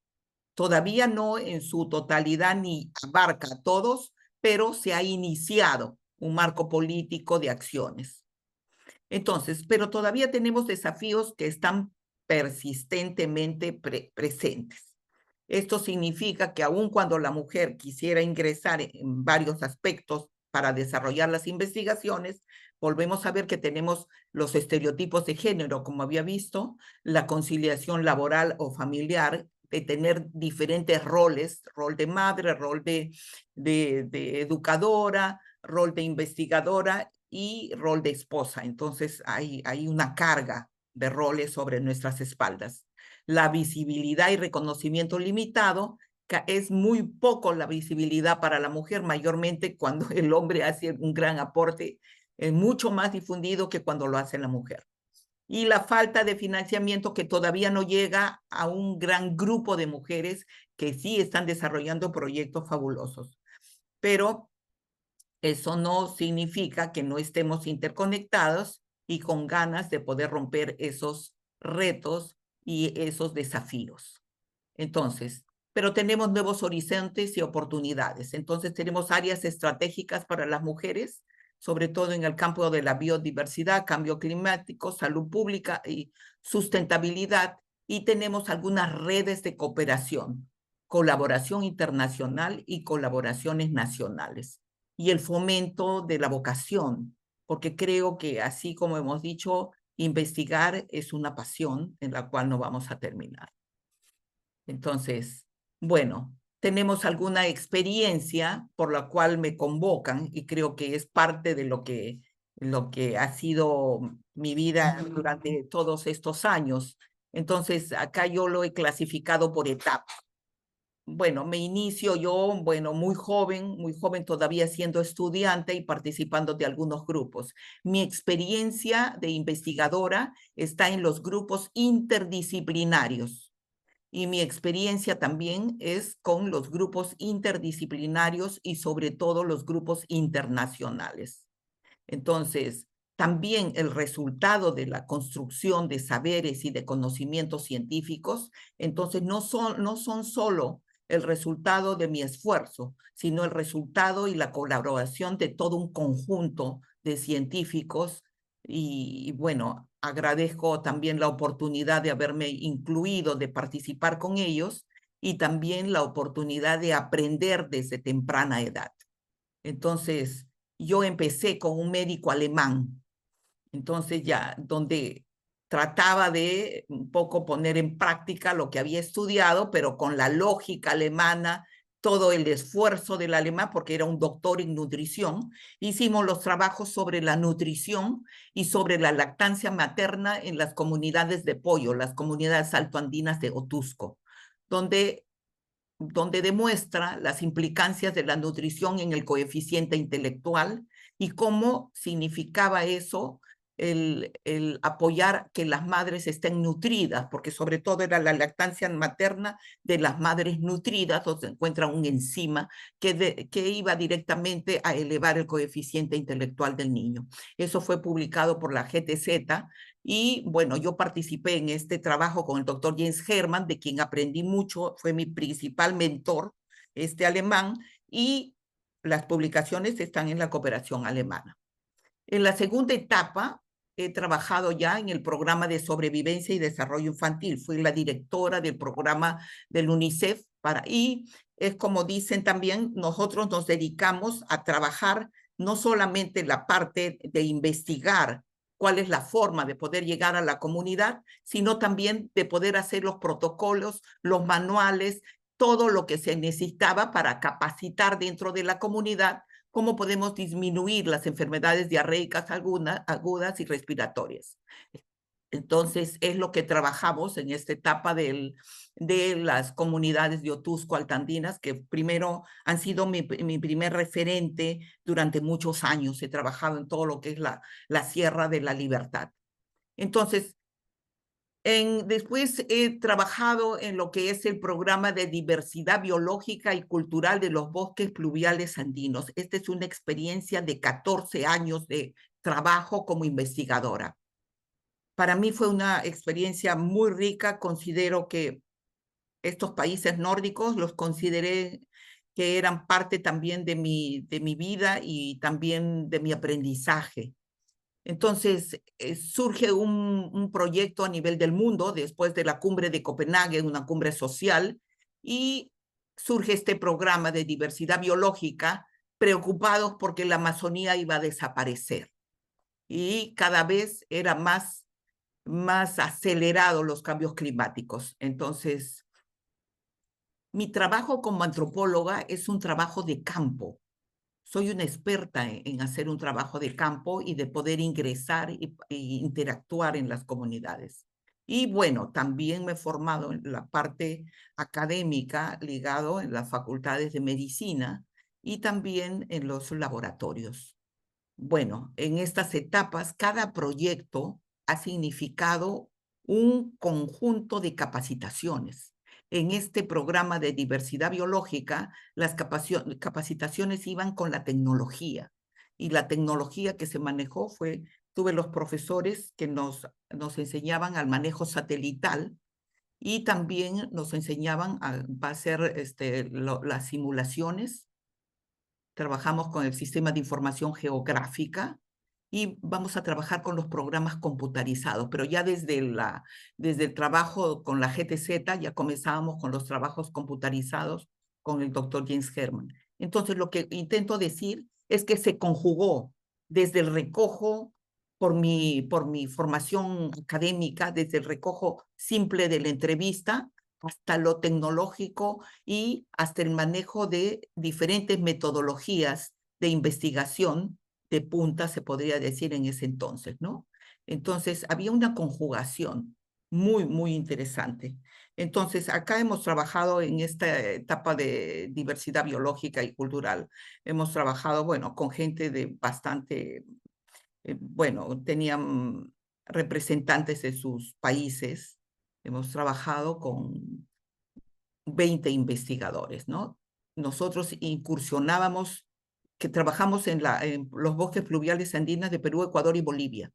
Todavía no en su totalidad ni abarca a todos, pero se ha iniciado un marco político de acciones. Entonces, pero todavía tenemos desafíos que están persistentemente presentes. Esto significa que aun cuando la mujer quisiera ingresar en varios aspectos para desarrollar las investigaciones, volvemos a ver que tenemos los estereotipos de género, como había visto, la conciliación laboral o familiar, de tener diferentes roles, rol de madre, rol de educadora, rol de investigadora y rol de esposa. Entonces hay una carga de roles sobre nuestras espaldas. la visibilidad y reconocimiento limitado, es muy poco la visibilidad para la mujer, mayormente cuando el hombre hace un gran aporte, es mucho más difundido que cuando lo hace la mujer. Y la falta de financiamiento que todavía no llega a un gran grupo de mujeres que sí están desarrollando proyectos fabulosos. Pero eso no significa que no estemos interconectados y con ganas de poder romper esos retos y esos desafíos. Entonces, pero tenemos nuevos horizontes y oportunidades. Entonces, tenemos áreas estratégicas para las mujeres, sobre todo en el campo de la biodiversidad, cambio climático, salud pública y sustentabilidad. Y tenemos algunas redes de cooperación, colaboración internacional y colaboraciones nacionales. Y el fomento de la vocación, porque creo que así como hemos dicho, investigar es una pasión en la cual no vamos a terminar. Entonces, bueno, tenemos alguna experiencia por la cual me convocan y creo que es parte de lo que ha sido mi vida durante todos estos años. Entonces, acá yo lo he clasificado por etapas. Bueno, me inicio yo, bueno, muy joven todavía siendo estudiante y participando de algunos grupos. Mi experiencia de investigadora está en los grupos interdisciplinarios. Y mi experiencia también es con los grupos interdisciplinarios y sobre todo los grupos internacionales. Entonces, también el resultado de la construcción de saberes y de conocimientos científicos, entonces no son solo el resultado de mi esfuerzo, sino el resultado y la colaboración de todo un conjunto de científicos. Y bueno, agradezco también la oportunidad de haberme incluido, de participar con ellos y también la oportunidad de aprender desde temprana edad. Entonces, yo empecé con un médico alemán, entonces ya donde trataba de un poco poner en práctica lo que había estudiado, pero con la lógica alemana, todo el esfuerzo del alemán, porque era un doctor en nutrición. Hicimos los trabajos sobre la nutrición y sobre la lactancia materna en las comunidades de pollo, las comunidades altoandinas de Otuzco, donde demuestra las implicancias de la nutrición en el coeficiente intelectual y cómo significaba eso el apoyar que las madres estén nutridas, porque sobre todo era la lactancia materna de las madres nutridas, donde se encuentra un enzima que iba directamente a elevar el coeficiente intelectual del niño. Eso fue publicado por la GTZ. Y bueno, yo participé en este trabajo con el doctor Jens Hermann, de quien aprendí mucho, fue mi principal mentor, este alemán, y las publicaciones están en la cooperación alemana. En la segunda etapa, he trabajado ya en el programa de sobrevivencia y desarrollo infantil. Fui la directora del programa del UNICEF y es como dicen también, nosotros nos dedicamos a trabajar no solamente la parte de investigar cuál es la forma de poder llegar a la comunidad, sino también de poder hacer los protocolos, los manuales, todo lo que se necesitaba para capacitar dentro de la comunidad cómo podemos disminuir las enfermedades diarreicas agudas y respiratorias. Entonces, es lo que trabajamos en esta etapa de las comunidades de Otuzco altandinas, que primero han sido mi primer referente durante muchos años. He trabajado en todo lo que es la Sierra de la Libertad. Entonces, después he trabajado en lo que es el programa de diversidad biológica y cultural de los bosques pluviales andinos. Esta es una experiencia de 14 años de trabajo como investigadora. Para mí fue una experiencia muy rica. Considero que estos países nórdicos los consideré que eran parte también de mi vida y también de mi aprendizaje. Entonces, surge un proyecto a nivel del mundo después de la cumbre de Copenhague, una cumbre social, y surge este programa de diversidad biológica, preocupados porque la Amazonía iba a desaparecer. Y cada vez era más acelerado los cambios climáticos. Entonces, mi trabajo como antropóloga es un trabajo de campo. Soy una experta en hacer un trabajo de campo y de poder ingresar e interactuar en las comunidades. Y bueno, también me he formado en la parte académica, ligado en las facultades de medicina y también en los laboratorios. Bueno, en estas etapas, cada proyecto ha significado un conjunto de capacitaciones. En este programa de diversidad biológica, las capacitaciones iban con la tecnología. Y la tecnología que se manejó tuve los profesores que nos enseñaban al manejo satelital y también nos enseñaban a hacer las simulaciones. Trabajamos con el sistema de información geográfica y vamos a trabajar con los programas computarizados, pero ya desde el trabajo con la GTZ ya comenzábamos con los trabajos computarizados con el doctor James Herman. Entonces, lo que intento decir es que se conjugó desde el recojo por mi formación académica, desde el recojo simple de la entrevista hasta lo tecnológico y hasta el manejo de diferentes metodologías de investigación de punta, se podría decir en ese entonces, ¿no? Entonces, había una conjugación muy, muy interesante. Entonces, acá hemos trabajado en esta etapa de diversidad biológica y cultural. Hemos trabajado, bueno, con gente de bastante, bueno, tenían representantes de sus países. Hemos trabajado con 20 investigadores, ¿no? Nosotros incursionábamos, que trabajamos en los bosques pluviales andinos de Perú, Ecuador y Bolivia.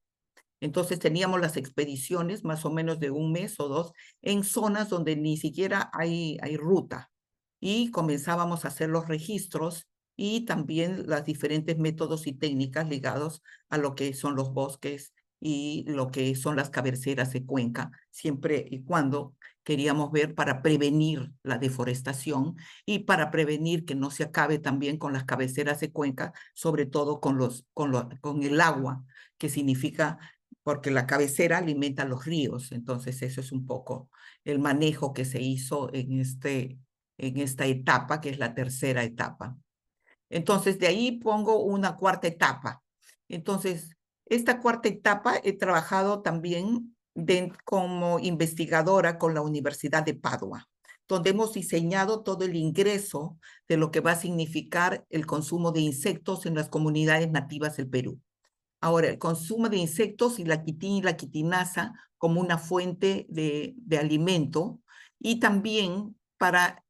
Entonces teníamos las expediciones más o menos de un mes o dos en zonas donde ni siquiera hay ruta. Y comenzábamos a hacer los registros y también los diferentes métodos y técnicas ligados a lo que son los bosques y lo que son las cabeceras de cuenca, siempre y cuando queríamos ver para prevenir la deforestación y para prevenir que no se acabe también con las cabeceras de cuenca, sobre todo con el agua, que significa, porque la cabecera alimenta los ríos. Entonces, eso es un poco el manejo que se hizo en esta etapa, que es la tercera etapa. Entonces, de ahí pongo una cuarta etapa. Entonces, esta cuarta etapa he trabajado también como investigadora con la Universidad de Padua, donde hemos diseñado todo el ingreso de lo que va a significar el consumo de insectos en las comunidades nativas del Perú. Ahora, el consumo de insectos y la quitina y la quitinasa como una fuente de alimento y también para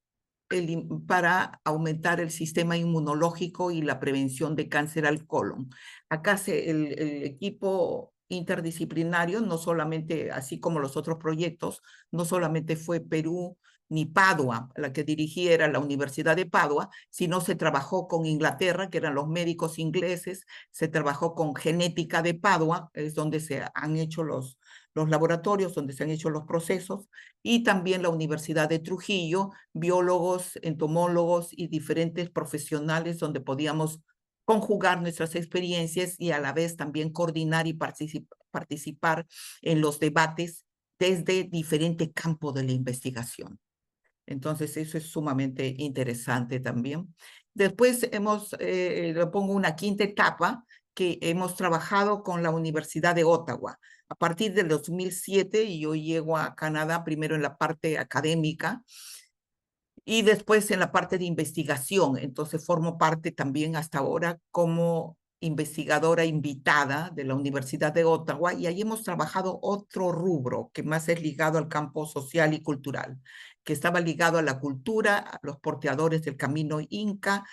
aumentar el sistema inmunológico y la prevención de cáncer al colon. Acá el equipo interdisciplinario, no solamente, así como los otros proyectos, no solamente fue Perú ni Padua, la que dirigía era la Universidad de Padua, sino se trabajó con Inglaterra, que eran los médicos ingleses, se trabajó con Genética de Padua, es donde se han hecho los laboratorios, donde se han hecho los procesos, y también la Universidad de Trujillo, biólogos, entomólogos y diferentes profesionales donde podíamos conjugar nuestras experiencias y a la vez también coordinar y participar en los debates desde diferentes campos de la investigación. Entonces, eso es sumamente interesante también. Después le pongo una quinta etapa que hemos trabajado con la Universidad de Ottawa. A partir del 2007, yo llego a Canadá primero en la parte académica y después en la parte de investigación. Entonces, formo parte también hasta ahora como investigadora invitada de la Universidad de Ottawa y ahí hemos trabajado otro rubro que más es ligado al campo social y cultural, que estaba ligado a la cultura, a los porteadores del camino inca,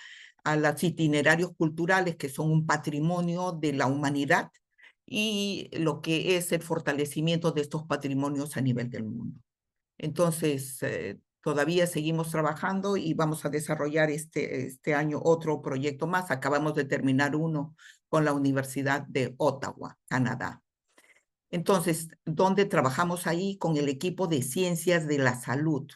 a los itinerarios culturales que son un patrimonio de la humanidad y lo que es el fortalecimiento de estos patrimonios a nivel del mundo. Entonces, todavía seguimos trabajando y vamos a desarrollar este año otro proyecto más. Acabamos de terminar uno con la Universidad de Ottawa, Canadá. Entonces, ¿dónde trabajamos ahí? Con el equipo de ciencias de la salud.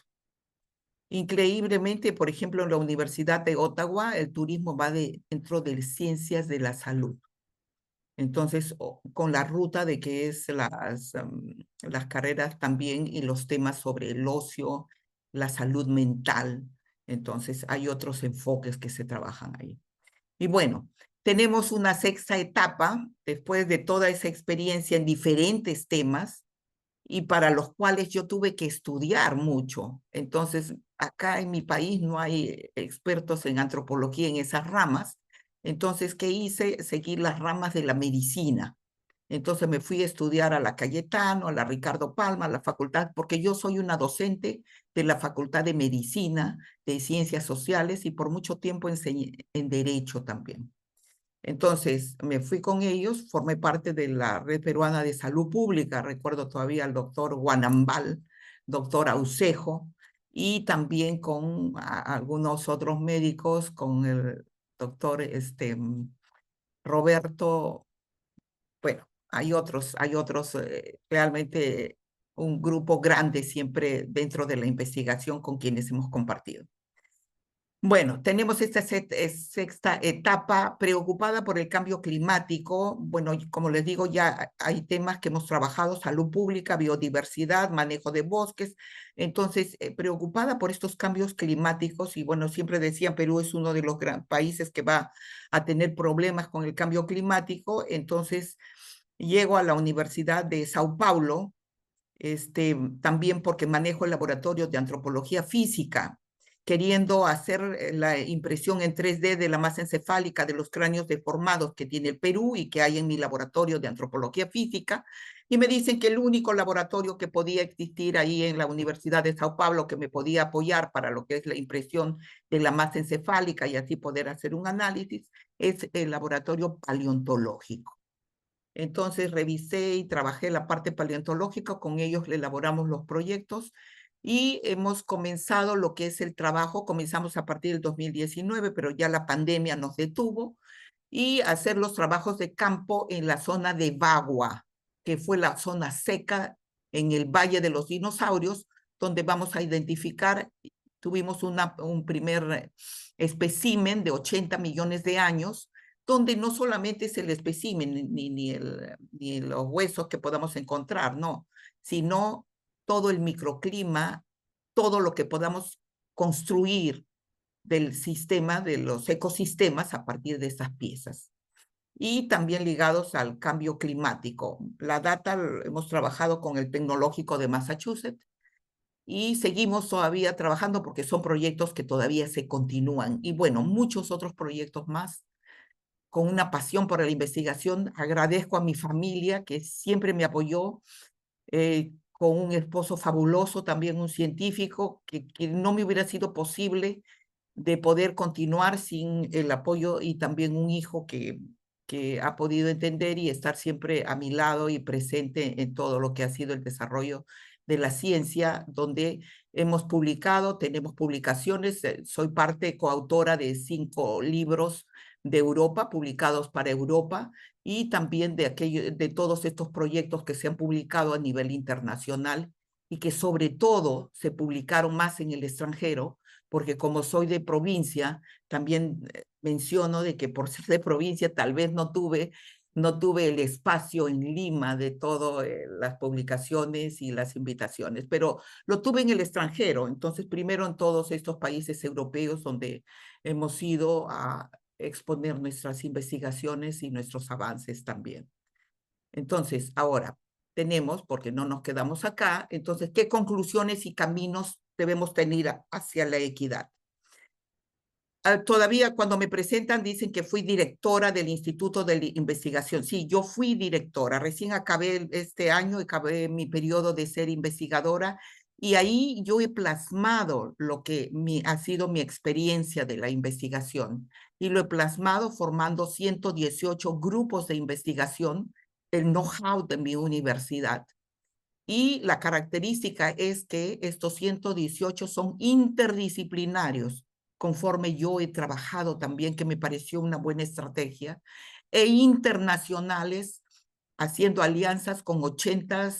Increíblemente, por ejemplo, en la Universidad de Ottawa, el turismo va dentro de ciencias de la salud. Entonces, con la ruta de que es las carreras también y los temas sobre el ocio, la salud mental. Entonces, hay otros enfoques que se trabajan ahí. Y bueno, tenemos una sexta etapa, después de toda esa experiencia en diferentes temas, y para los cuales yo tuve que estudiar mucho. Entonces, acá en mi país no hay expertos en antropología en esas ramas. Entonces, ¿qué hice? Seguir las ramas de la medicina. Entonces me fui a estudiar a la Cayetano, a la Ricardo Palma, a la facultad, porque yo soy una docente de la Facultad de Medicina, de Ciencias Sociales, y por mucho tiempo enseñé en Derecho también. Entonces me fui con ellos, formé parte de la Red Peruana de Salud Pública, recuerdo todavía al doctor Guanambal, doctor Aucejo, y también con algunos otros médicos, con el doctor Roberto, bueno, hay otros, realmente un grupo grande siempre dentro de la investigación con quienes hemos compartido. Bueno, tenemos esta sexta etapa preocupada por el cambio climático. Bueno, como les digo, ya hay temas que hemos trabajado: salud pública, biodiversidad, manejo de bosques. Entonces, preocupada por estos cambios climáticos, y bueno, siempre decían, Perú es uno de los países que va a tener problemas con el cambio climático. Entonces, llego a la Universidad de Sao Paulo, también porque manejo el laboratorio de antropología física, queriendo hacer la impresión en 3D de la masa encefálica de los cráneos deformados que tiene el Perú y que hay en mi laboratorio de antropología física. Y me dicen que el único laboratorio que podía existir ahí en la Universidad de Sao Paulo que me podía apoyar para lo que es la impresión de la masa encefálica y así poder hacer un análisis es el laboratorio paleontológico. Entonces revisé y trabajé la parte paleontológica, con ellos le elaboramos los proyectos y hemos comenzado lo que es el trabajo. Comenzamos a partir del 2019, pero ya la pandemia nos detuvo, y hacer los trabajos de campo en la zona de Bagua, que fue la zona seca en el Valle de los Dinosaurios, donde vamos a identificar, tuvimos un primer espécimen de 80 millones de años, donde no solamente es el espécimen ni los huesos que podamos encontrar, no, sino todo el microclima, todo lo que podamos construir del sistema, de los ecosistemas a partir de estas piezas. Y también ligados al cambio climático. La data hemos trabajado con el Tecnológico de Massachusetts y seguimos todavía trabajando porque son proyectos que todavía se continúan. Y bueno, muchos otros proyectos más con una pasión por la investigación. Agradezco a mi familia que siempre me apoyó, con un esposo fabuloso, también un científico, que no me hubiera sido posible de poder continuar sin el apoyo, y también un hijo que ha podido entender y estar siempre a mi lado y presente en todo lo que ha sido el desarrollo de la ciencia, donde hemos publicado, tenemos publicaciones, soy parte coautora de 5 libros de Europa, publicados para Europa, y también de todos estos proyectos que se han publicado a nivel internacional y que sobre todo se publicaron más en el extranjero, porque como soy de provincia, también menciono de que por ser de provincia tal vez no tuve el espacio en Lima de todas las publicaciones y las invitaciones, pero lo tuve en el extranjero. Entonces, primero en todos estos países europeos donde hemos ido a exponer nuestras investigaciones y nuestros avances también. Entonces, ahora tenemos, porque no nos quedamos acá, entonces, ¿qué conclusiones y caminos debemos tener hacia la equidad? Todavía cuando me presentan dicen que fui directora del Instituto de Investigación. Sí, yo fui directora. Recién acabé este año, acabé mi periodo de ser investigadora, y ahí yo he plasmado lo que ha sido mi experiencia de la investigación, y lo he plasmado formando 118 grupos de investigación, el know-how de mi universidad. Y la característica es que estos 118 son interdisciplinarios, conforme yo he trabajado también, que me pareció una buena estrategia, e internacionales, haciendo alianzas con 80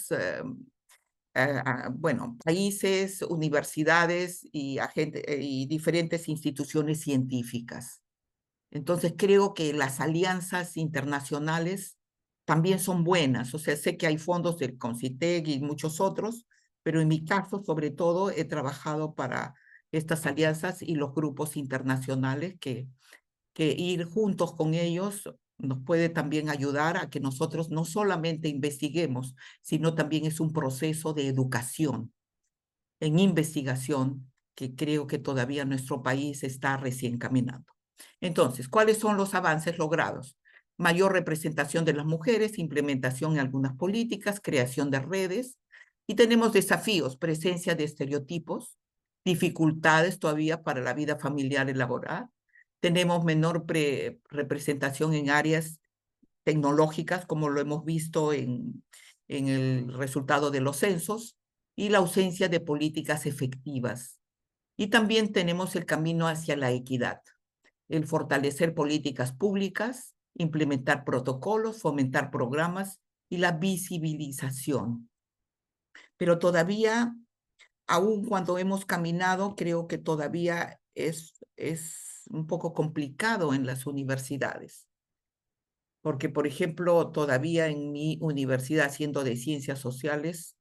bueno, países, universidades y diferentes instituciones científicas. Entonces creo que las alianzas internacionales también son buenas. O sea, sé que hay fondos del CONCITEC y muchos otros, pero en mi caso, sobre todo, he trabajado para estas alianzas y los grupos internacionales, que ir juntos con ellos nos puede también ayudar a que nosotros no solamente investiguemos, sino también es un proceso de educación en investigación que creo que todavía nuestro país está recién caminando. Entonces, ¿cuáles son los avances logrados? Mayor representación de las mujeres, implementación en algunas políticas, creación de redes, y tenemos desafíos, presencia de estereotipos, dificultades todavía para la vida familiar y laboral. Tenemos menor representación en áreas tecnológicas, como lo hemos visto en el resultado de los censos, y la ausencia de políticas efectivas. Y también tenemos el camino hacia la equidad, el fortalecer políticas públicas, implementar protocolos, fomentar programas y la visibilización. Pero todavía, aun cuando hemos caminado, creo que todavía es un poco complicado en las universidades. Porque, por ejemplo, todavía en mi universidad, siendo de ciencias sociales,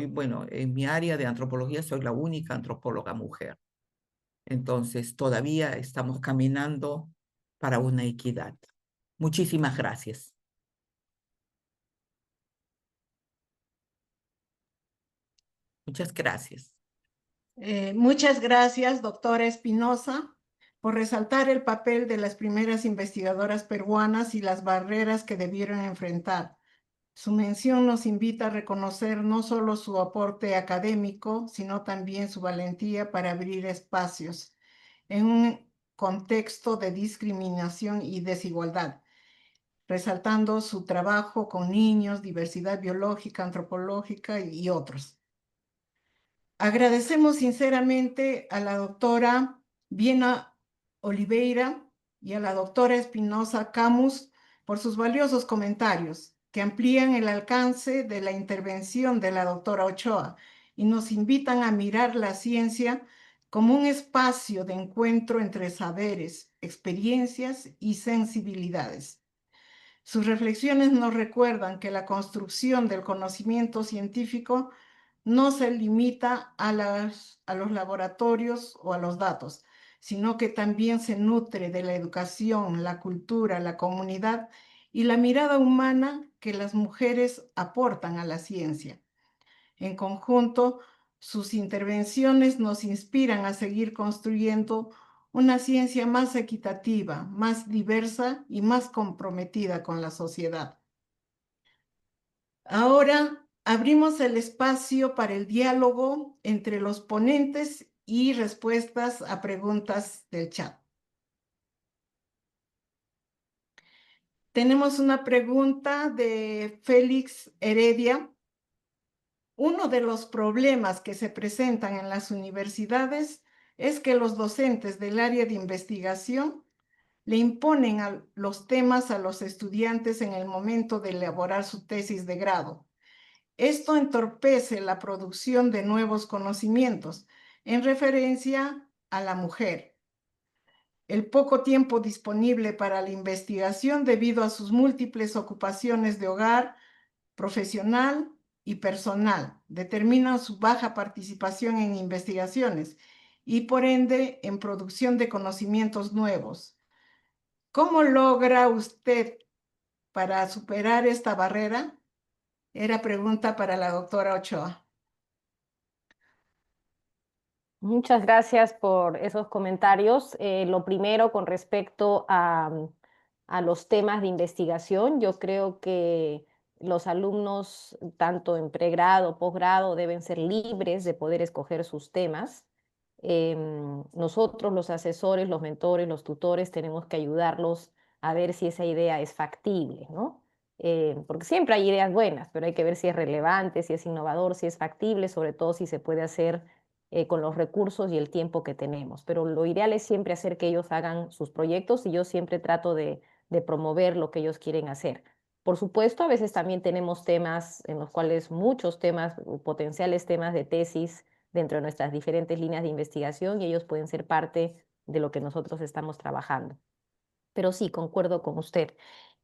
bueno, en mi área de antropología soy la única antropóloga mujer. Entonces, todavía estamos caminando para una equidad. Muchísimas gracias. Muchas gracias. Muchas gracias, doctora Espinosa, por resaltar el papel de las primeras investigadoras peruanas y las barreras que debieron enfrentar. Su mención nos invita a reconocer no solo su aporte académico, sino también su valentía para abrir espacios en un contexto de discriminación y desigualdad, resaltando su trabajo con niños, diversidad biológica, antropológica y otros. Agradecemos sinceramente a la doctora Viena Oliveira y a la doctora Espinosa Camus por sus valiosos comentarios que amplían el alcance de la intervención de la doctora Ochoa y nos invitan a mirar la ciencia como un espacio de encuentro entre saberes, experiencias y sensibilidades. Sus reflexiones nos recuerdan que la construcción del conocimiento científico no se limita a los laboratorios o a los datos, sino que también se nutre de la educación, la cultura, la comunidad y la mirada humana que las mujeres aportan a la ciencia. En conjunto, sus intervenciones nos inspiran a seguir construyendo una ciencia más equitativa, más diversa y más comprometida con la sociedad. Ahora abrimos el espacio para el diálogo entre los ponentes y respuestas a preguntas del chat. Tenemos una pregunta de Félix Heredia. Uno de los problemas que se presentan en las universidades es que los docentes del área de investigación le imponen los temas a los estudiantes en el momento de elaborar su tesis de grado. Esto entorpece la producción de nuevos conocimientos en referencia a la mujer. El poco tiempo disponible para la investigación debido a sus múltiples ocupaciones de hogar, profesional y personal determinan su baja participación en investigaciones y por ende en producción de conocimientos nuevos. ¿Cómo logra usted para superar esta barrera? Era pregunta para la doctora Ochoa. Muchas gracias por esos comentarios. Lo primero, con respecto a los temas de investigación, yo creo que los alumnos, tanto en pregrado, posgrado, deben ser libres de poder escoger sus temas. Nosotros, los asesores, los mentores, los tutores, tenemos que ayudarlos a ver si esa idea es factible, ¿no? Porque siempre hay ideas buenas, pero hay que ver si es relevante, si es innovador, si es factible, sobre todo si se puede hacer con los recursos y el tiempo que tenemos. Pero lo ideal es siempre hacer que ellos hagan sus proyectos y yo siempre trato de promover lo que ellos quieren hacer. Por supuesto, a veces también tenemos temas en los cuales muchos temas, potenciales temas de tesis dentro de nuestras diferentes líneas de investigación y ellos pueden ser parte de lo que nosotros estamos trabajando. Pero sí, concuerdo con usted.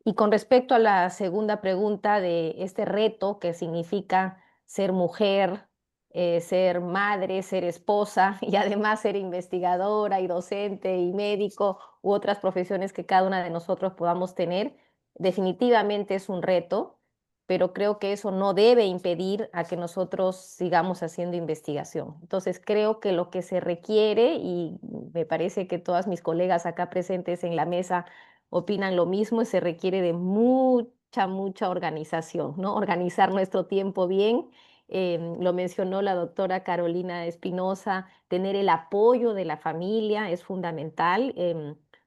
Y con respecto a la segunda pregunta de este reto que significa ser mujer ser madre, ser esposa y además ser investigadora y docente y médico u otras profesiones que cada una de nosotros podamos tener, definitivamente es un reto, pero creo que eso no debe impedir a que nosotros sigamos haciendo investigación. Entonces creo que lo que se requiere, y me parece que todas mis colegas acá presentes en la mesa opinan lo mismo, se requiere de mucha organización, ¿no? Organizar nuestro tiempo bien. Lo mencionó la doctora Carolina Espinosa, tener el apoyo de la familia es fundamental.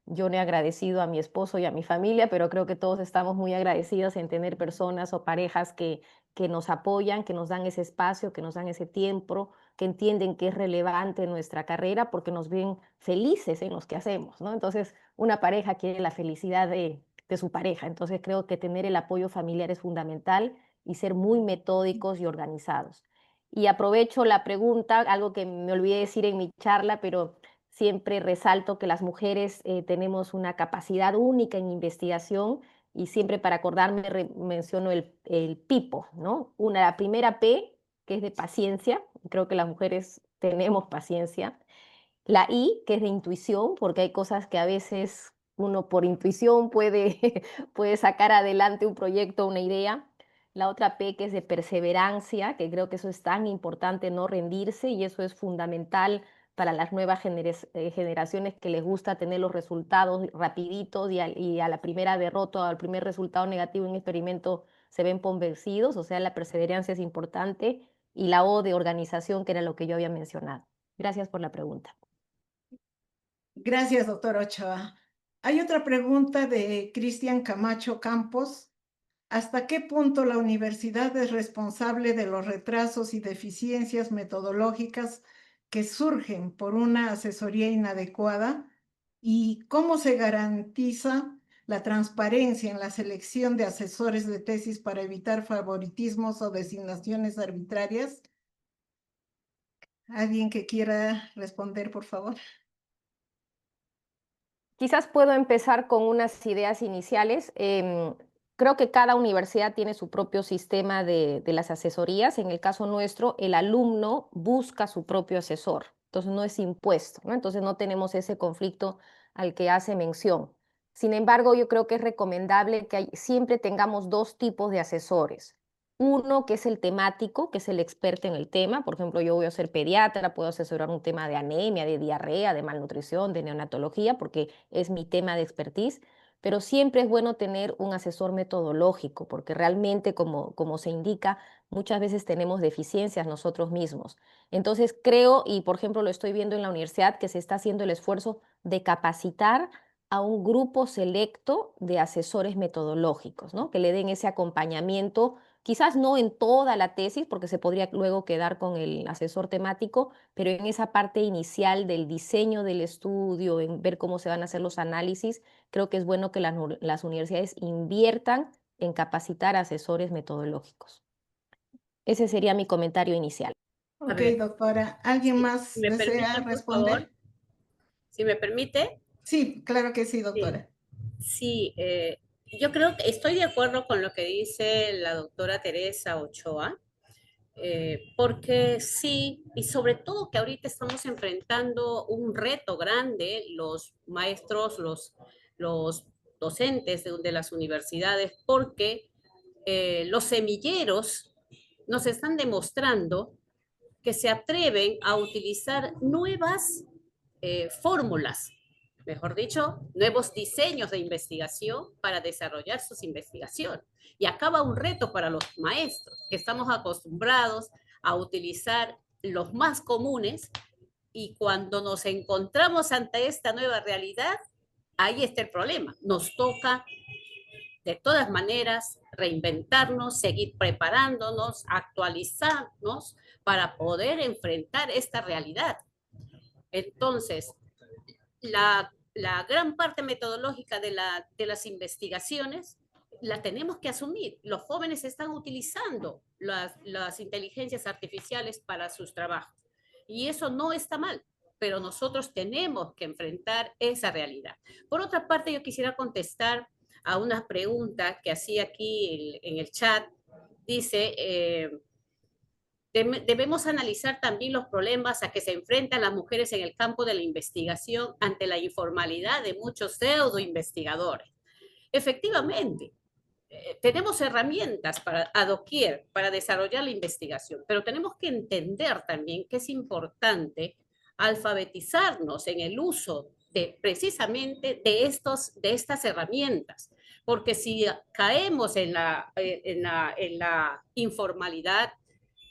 Yo le he agradecido a mi esposo y a mi familia, pero creo que todos estamos muy agradecidos en tener personas o parejas que nos apoyan, que nos dan ese espacio, que nos dan ese tiempo, que entienden que es relevante nuestra carrera porque nos ven felices en los que hacemos, ¿no? Entonces, una pareja quiere la felicidad de su pareja. Entonces, creo que tener el apoyo familiar es fundamental y ser muy metódicos y organizados. Y aprovecho la pregunta, algo que me olvidé decir en mi charla, pero siempre resalto que las mujeres tenemos una capacidad única en investigación y siempre para acordarme menciono el PIPO, ¿no? La primera P, que es de paciencia, creo que las mujeres tenemos paciencia. La I, que es de intuición, porque hay cosas que a veces uno por intuición puede sacar adelante un proyecto, una idea. La otra P, que es de perseverancia, que creo que eso es tan importante, no rendirse, y eso es fundamental para las nuevas generaciones que les gusta tener los resultados rapiditos y a la primera derrota o al primer resultado negativo en un experimento se ven convencidos, o sea, la perseverancia es importante, y la O de organización, que era lo que yo había mencionado. Gracias por la pregunta. Gracias, doctora Ochoa. Hay otra pregunta de Cristian Camacho Campos. ¿Hasta qué punto la universidad es responsable de los retrasos y deficiencias metodológicas que surgen por una asesoría inadecuada? ¿Y cómo se garantiza la transparencia en la selección de asesores de tesis para evitar favoritismos o designaciones arbitrarias? ¿Alguien que quiera responder, por favor? Quizás puedo empezar con unas ideas iniciales. Creo que cada universidad tiene su propio sistema de las asesorías. En el caso nuestro, el alumno busca su propio asesor, entonces no es impuesto, ¿no? Entonces no tenemos ese conflicto al que hace mención. Sin embargo, yo creo que es recomendable que siempre tengamos dos tipos de asesores. Uno que es el temático, que es el experto en el tema. Por ejemplo, yo voy a ser pediatra, puedo asesorar un tema de anemia, de diarrea, de malnutrición, de neonatología, porque es mi tema de expertise. Pero siempre es bueno tener un asesor metodológico, porque realmente, como se indica, muchas veces tenemos deficiencias nosotros mismos. Entonces creo, y por ejemplo lo estoy viendo en la universidad, que se está haciendo el esfuerzo de capacitar a un grupo selecto de asesores metodológicos, ¿no? Que le den ese acompañamiento. Quizás no en toda la tesis, porque se podría luego quedar con el asesor temático, pero en esa parte inicial del diseño del estudio, en ver cómo se van a hacer los análisis, creo que es bueno que las universidades inviertan en capacitar asesores metodológicos. Ese sería mi comentario inicial. Ok, doctora. ¿Alguien más si me desea permite, por favor, responder? si me permite. Sí, claro que sí, Sí, doctora. sí, yo creo que estoy de acuerdo con lo que dice la doctora Teresa Ochoa, porque sí, y sobre todo que ahorita estamos enfrentando un reto grande, los maestros, los docentes de las universidades, porque los semilleros nos están demostrando que se atreven a utilizar nuevas fórmulas, mejor dicho, nuevos diseños de investigación para desarrollar sus investigaciones. Y acaba un reto para los maestros, que estamos acostumbrados a utilizar los más comunes y cuando nos encontramos ante esta nueva realidad, ahí está el problema. Nos toca de todas maneras reinventarnos, seguir preparándonos, actualizarnos para poder enfrentar esta realidad. Entonces, la gran parte metodológica de las investigaciones la tenemos que asumir. Los jóvenes están utilizando las inteligencias artificiales para sus trabajos y eso no está mal, pero nosotros tenemos que enfrentar esa realidad. Por otra parte, yo quisiera contestar a una pregunta que hacía aquí en el chat. Dice, Debemos analizar también los problemas a que se enfrentan las mujeres en el campo de la investigación ante la informalidad de muchos pseudo-investigadores. Efectivamente, tenemos herramientas para doquier para desarrollar la investigación, pero tenemos que entender también que es importante alfabetizarnos en el uso precisamente de estas herramientas, porque si caemos en la informalidad,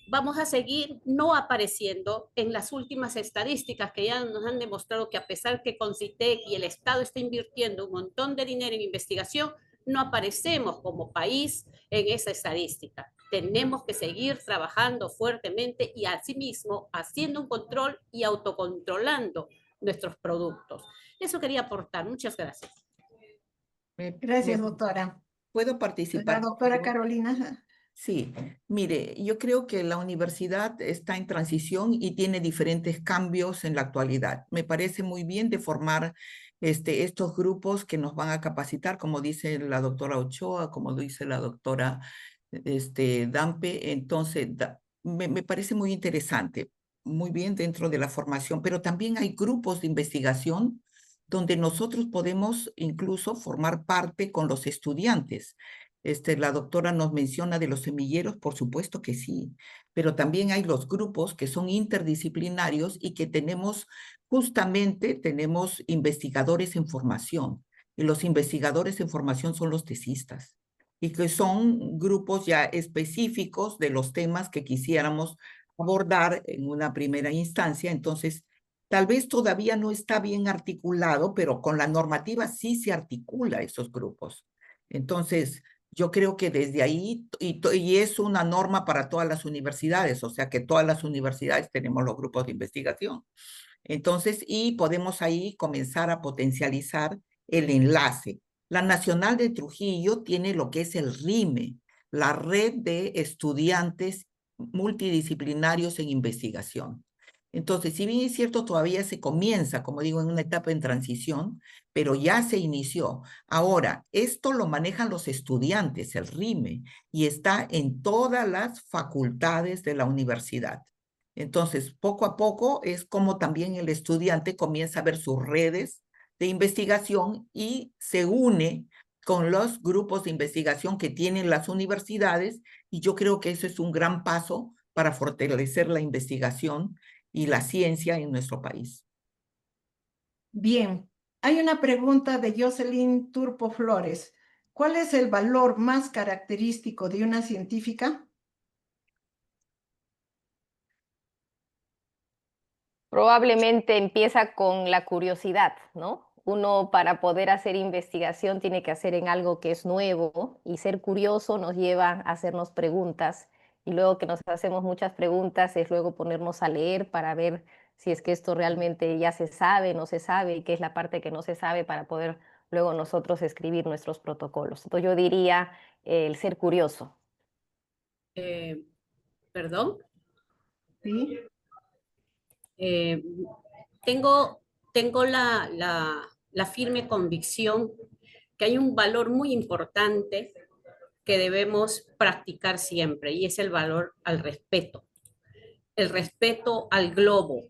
vamos a seguir no apareciendo en las últimas estadísticas que ya nos han demostrado que a pesar que CONCITEC y el Estado está invirtiendo un montón de dinero en investigación, no aparecemos como país en esa estadística. Tenemos que seguir trabajando fuertemente y asimismo haciendo un control y autocontrolando nuestros productos. Eso quería aportar. Muchas gracias. Gracias, doctora. ¿Puedo La participar? doctora Carolina. Sí, mire, yo creo que la universidad está en transición y tiene diferentes cambios en la actualidad. Me parece muy bien de formar estos grupos que nos van a capacitar, como dice la doctora Ochoa, como dice la doctora Dampe. Entonces, me parece muy interesante, muy bien dentro de la formación, pero también hay grupos de investigación donde nosotros podemos incluso formar parte con los estudiantes. La doctora nos menciona de los semilleros, por supuesto que sí, pero también hay los grupos que son interdisciplinarios y que tenemos investigadores en formación, y los investigadores en formación son los tesistas, y que son grupos ya específicos de los temas que quisiéramos abordar en una primera instancia. Entonces, tal vez todavía no está bien articulado, pero con la normativa sí se articula esos grupos. Entonces, yo creo que desde ahí, y es una norma para todas las universidades, o sea que todas las universidades tenemos los grupos de investigación. Entonces, y podemos ahí comenzar a potencializar el enlace. La Nacional de Trujillo tiene lo que es el RIME, la Red de Estudiantes Multidisciplinarios en Investigación. Entonces, si bien es cierto, todavía se comienza, como digo, en una etapa en transición, pero ya se inició. Ahora, esto lo manejan los estudiantes, el RIME, y está en todas las facultades de la universidad. Entonces, poco a poco es como también el estudiante comienza a ver sus redes de investigación y se une con los grupos de investigación que tienen las universidades, y yo creo que eso es un gran paso para fortalecer la investigación y la ciencia en nuestro país. Bien, hay una pregunta de Jocelyn Turpo Flores. ¿Cuál es el valor más característico de una científica? Probablemente empieza con la curiosidad, ¿no? Uno para poder hacer investigación tiene que hacer en algo que es nuevo y ser curioso nos lleva a hacernos preguntas y luego que nos hacemos muchas preguntas es luego ponernos a leer para ver si es que esto realmente ya se sabe, no se sabe y qué es la parte que no se sabe para poder luego nosotros escribir nuestros protocolos. Entonces yo diría el ser curioso. ¿Perdón? ¿Sí? Tengo la firme convicción que hay un valor muy importante que debemos practicar siempre y es el valor al respeto, el respeto al globo,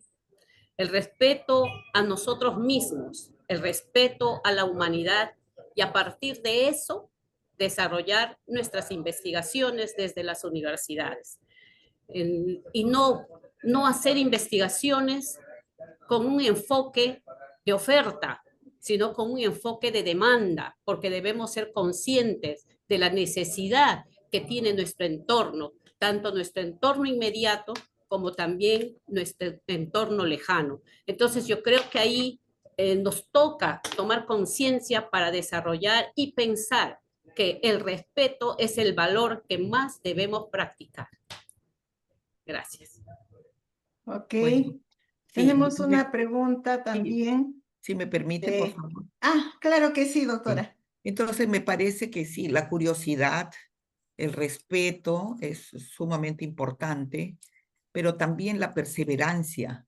el respeto a nosotros mismos, el respeto a la humanidad y a partir de eso desarrollar nuestras investigaciones desde las universidades. Y no hacer investigaciones con un enfoque de oferta, sino con un enfoque de demanda, porque debemos ser conscientes de la necesidad que tiene nuestro entorno, tanto nuestro entorno inmediato como también nuestro entorno lejano. Entonces yo creo que ahí nos toca tomar conciencia para desarrollar y pensar que el respeto es el valor que más debemos practicar. Gracias. Ok. Bueno, Tenemos sí, una pregunta también. si me permite, por favor. Claro que sí, Sí. doctora. Entonces, me parece que sí, la curiosidad, el respeto es sumamente importante, pero también la perseverancia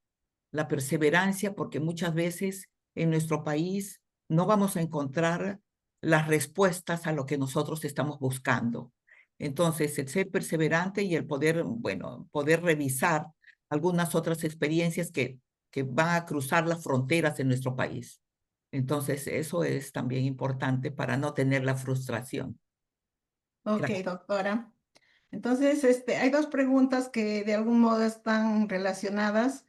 porque muchas veces en nuestro país no vamos a encontrar las respuestas a lo que nosotros estamos buscando. Entonces, el ser perseverante y el poder, bueno, poder revisar algunas otras experiencias que van a cruzar las fronteras en nuestro país. Entonces, eso es también importante para no tener la frustración. Ok, Gracias. doctora. Entonces, hay dos preguntas que de algún modo están relacionadas.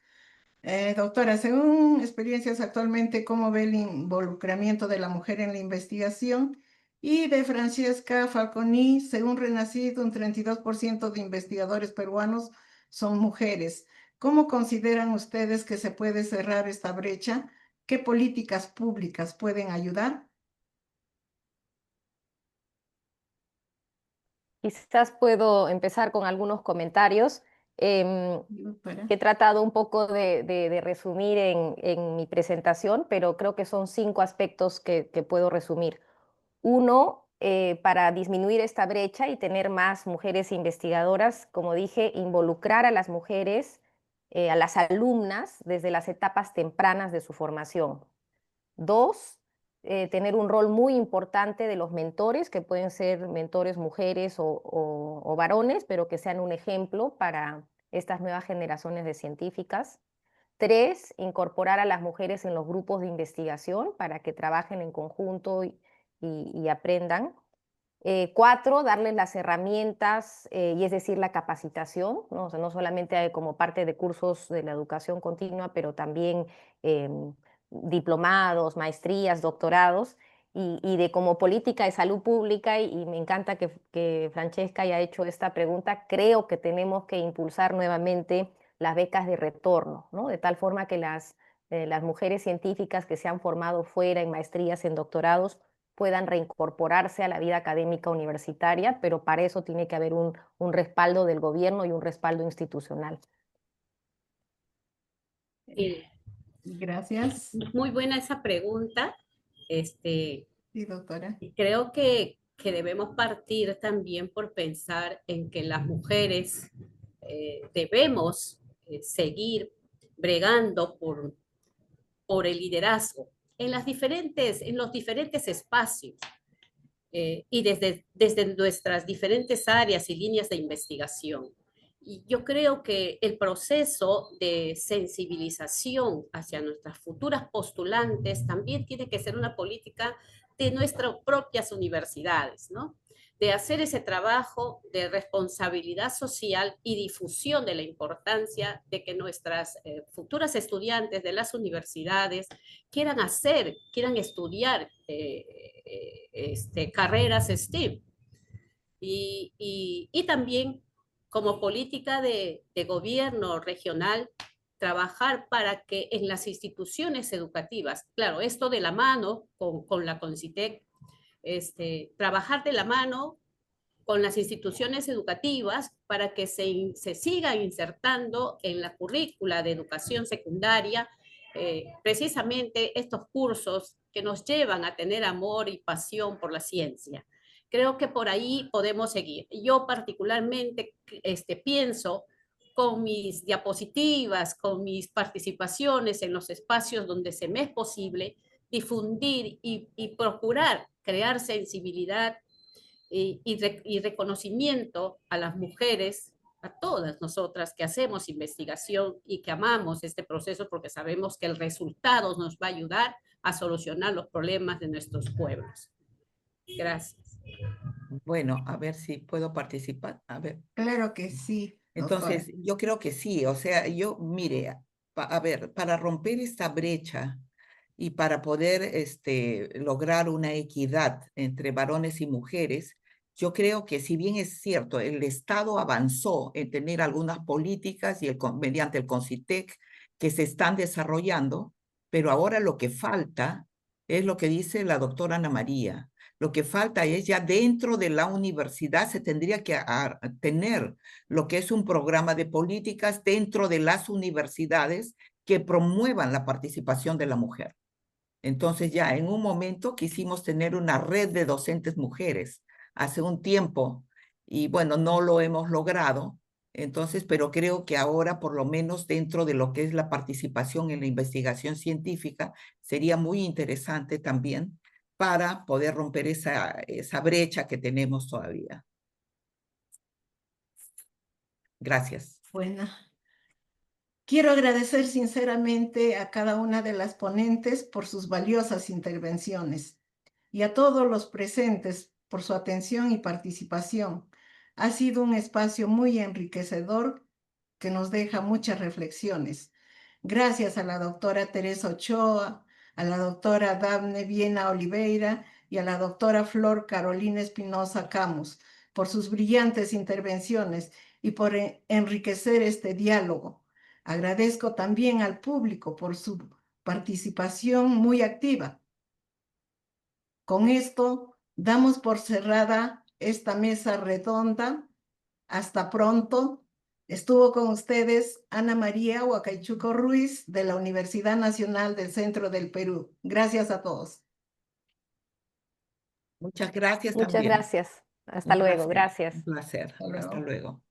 Doctora, según experiencias actualmente, ¿cómo ve el involucramiento de la mujer en la investigación? Y de Francesca Falconi, según Renacido, un 32% de investigadores peruanos son mujeres. ¿Cómo consideran ustedes que se puede cerrar esta brecha? ¿Qué políticas públicas pueden ayudar? Quizás puedo empezar con algunos comentarios. Doctora. Que he tratado un poco de resumir en mi presentación, pero creo que son 5 aspectos que puedo resumir. Uno, para disminuir esta brecha y tener más mujeres investigadoras, como dije, involucrar a las mujeres, a las alumnas, desde las etapas tempranas de su formación. 2, tener un rol muy importante de los mentores, que pueden ser mentores mujeres o varones, pero que sean un ejemplo para estas nuevas generaciones de científicas. 3, incorporar a las mujeres en los grupos de investigación para que trabajen en conjunto y aprendan. 4, darles las herramientas, y es decir, la capacitación, ¿no? O sea, no solamente como parte de cursos de la educación continua, pero también diplomados, maestrías, doctorados, y de como política de salud pública, y me encanta que Francesca haya hecho esta pregunta, creo que tenemos que impulsar nuevamente las becas de retorno, ¿no? De tal forma que las mujeres científicas que se han formado fuera en maestrías, en doctorados, puedan reincorporarse a la vida académica universitaria, pero para eso tiene que haber un respaldo del gobierno y un respaldo institucional. Sí, Gracias. muy buena esa pregunta. Sí, doctora. Y creo que debemos partir también por pensar en que las mujeres debemos seguir bregando por el liderazgo en los diferentes espacios y desde nuestras diferentes áreas y líneas de investigación. Y yo creo que el proceso de sensibilización hacia nuestras futuras postulantes también tiene que ser una política de nuestras propias universidades, ¿no? De hacer ese trabajo de responsabilidad social y difusión de la importancia de que nuestras futuras estudiantes de las universidades quieran estudiar carreras STEM. Y también como política de gobierno regional, trabajar para que en las instituciones educativas, claro, esto de la mano con la CONCITEC, trabajar de la mano con las instituciones educativas para que se sigan insertando en la currícula de educación secundaria precisamente estos cursos que nos llevan a tener amor y pasión por la ciencia. Creo que por ahí podemos seguir. Yo particularmente pienso con mis diapositivas, con mis participaciones en los espacios donde se me es posible, difundir y procurar crear sensibilidad y reconocimiento a las mujeres, a todas nosotras que hacemos investigación y que amamos este proceso porque sabemos que el resultado nos va a ayudar a solucionar los problemas de nuestros pueblos. Gracias. Bueno, a ver si puedo participar. A ver. Claro que sí, doctora. Entonces, yo creo que sí, o sea, mire, a ver, para romper esta brecha y para poder lograr una equidad entre varones y mujeres, yo creo que si bien es cierto, el Estado avanzó en tener algunas políticas y mediante el CONCITEC que se están desarrollando, pero ahora lo que falta es lo que dice la doctora Ana María. Lo que falta es ya dentro de la universidad se tendría que tener lo que es un programa de políticas dentro de las universidades que promuevan la participación de la mujer. Entonces ya en un momento quisimos tener una red de docentes mujeres hace un tiempo y bueno, no lo hemos logrado. Entonces, pero creo que ahora por lo menos dentro de lo que es la participación en la investigación científica sería muy interesante también para poder romper esa brecha que tenemos todavía. Gracias. Buena. Quiero agradecer sinceramente a cada una de las ponentes por sus valiosas intervenciones y a todos los presentes por su atención y participación. Ha sido un espacio muy enriquecedor que nos deja muchas reflexiones. Gracias a la doctora Teresa Ochoa, a la doctora Dafne Viena Oliveira y a la doctora Flor Carolina Espinosa Camus por sus brillantes intervenciones y por enriquecer este diálogo. Agradezco también al público por su participación muy activa. Con esto damos por cerrada esta mesa redonda. Hasta pronto. Estuvo con ustedes Ana María Huacaychuco Ruiz de la Universidad Nacional del Centro del Perú. Gracias a todos. Muchas gracias Muchas también. gracias. Hasta Un luego. placer, Gracias. un placer. Hasta luego. Hasta luego.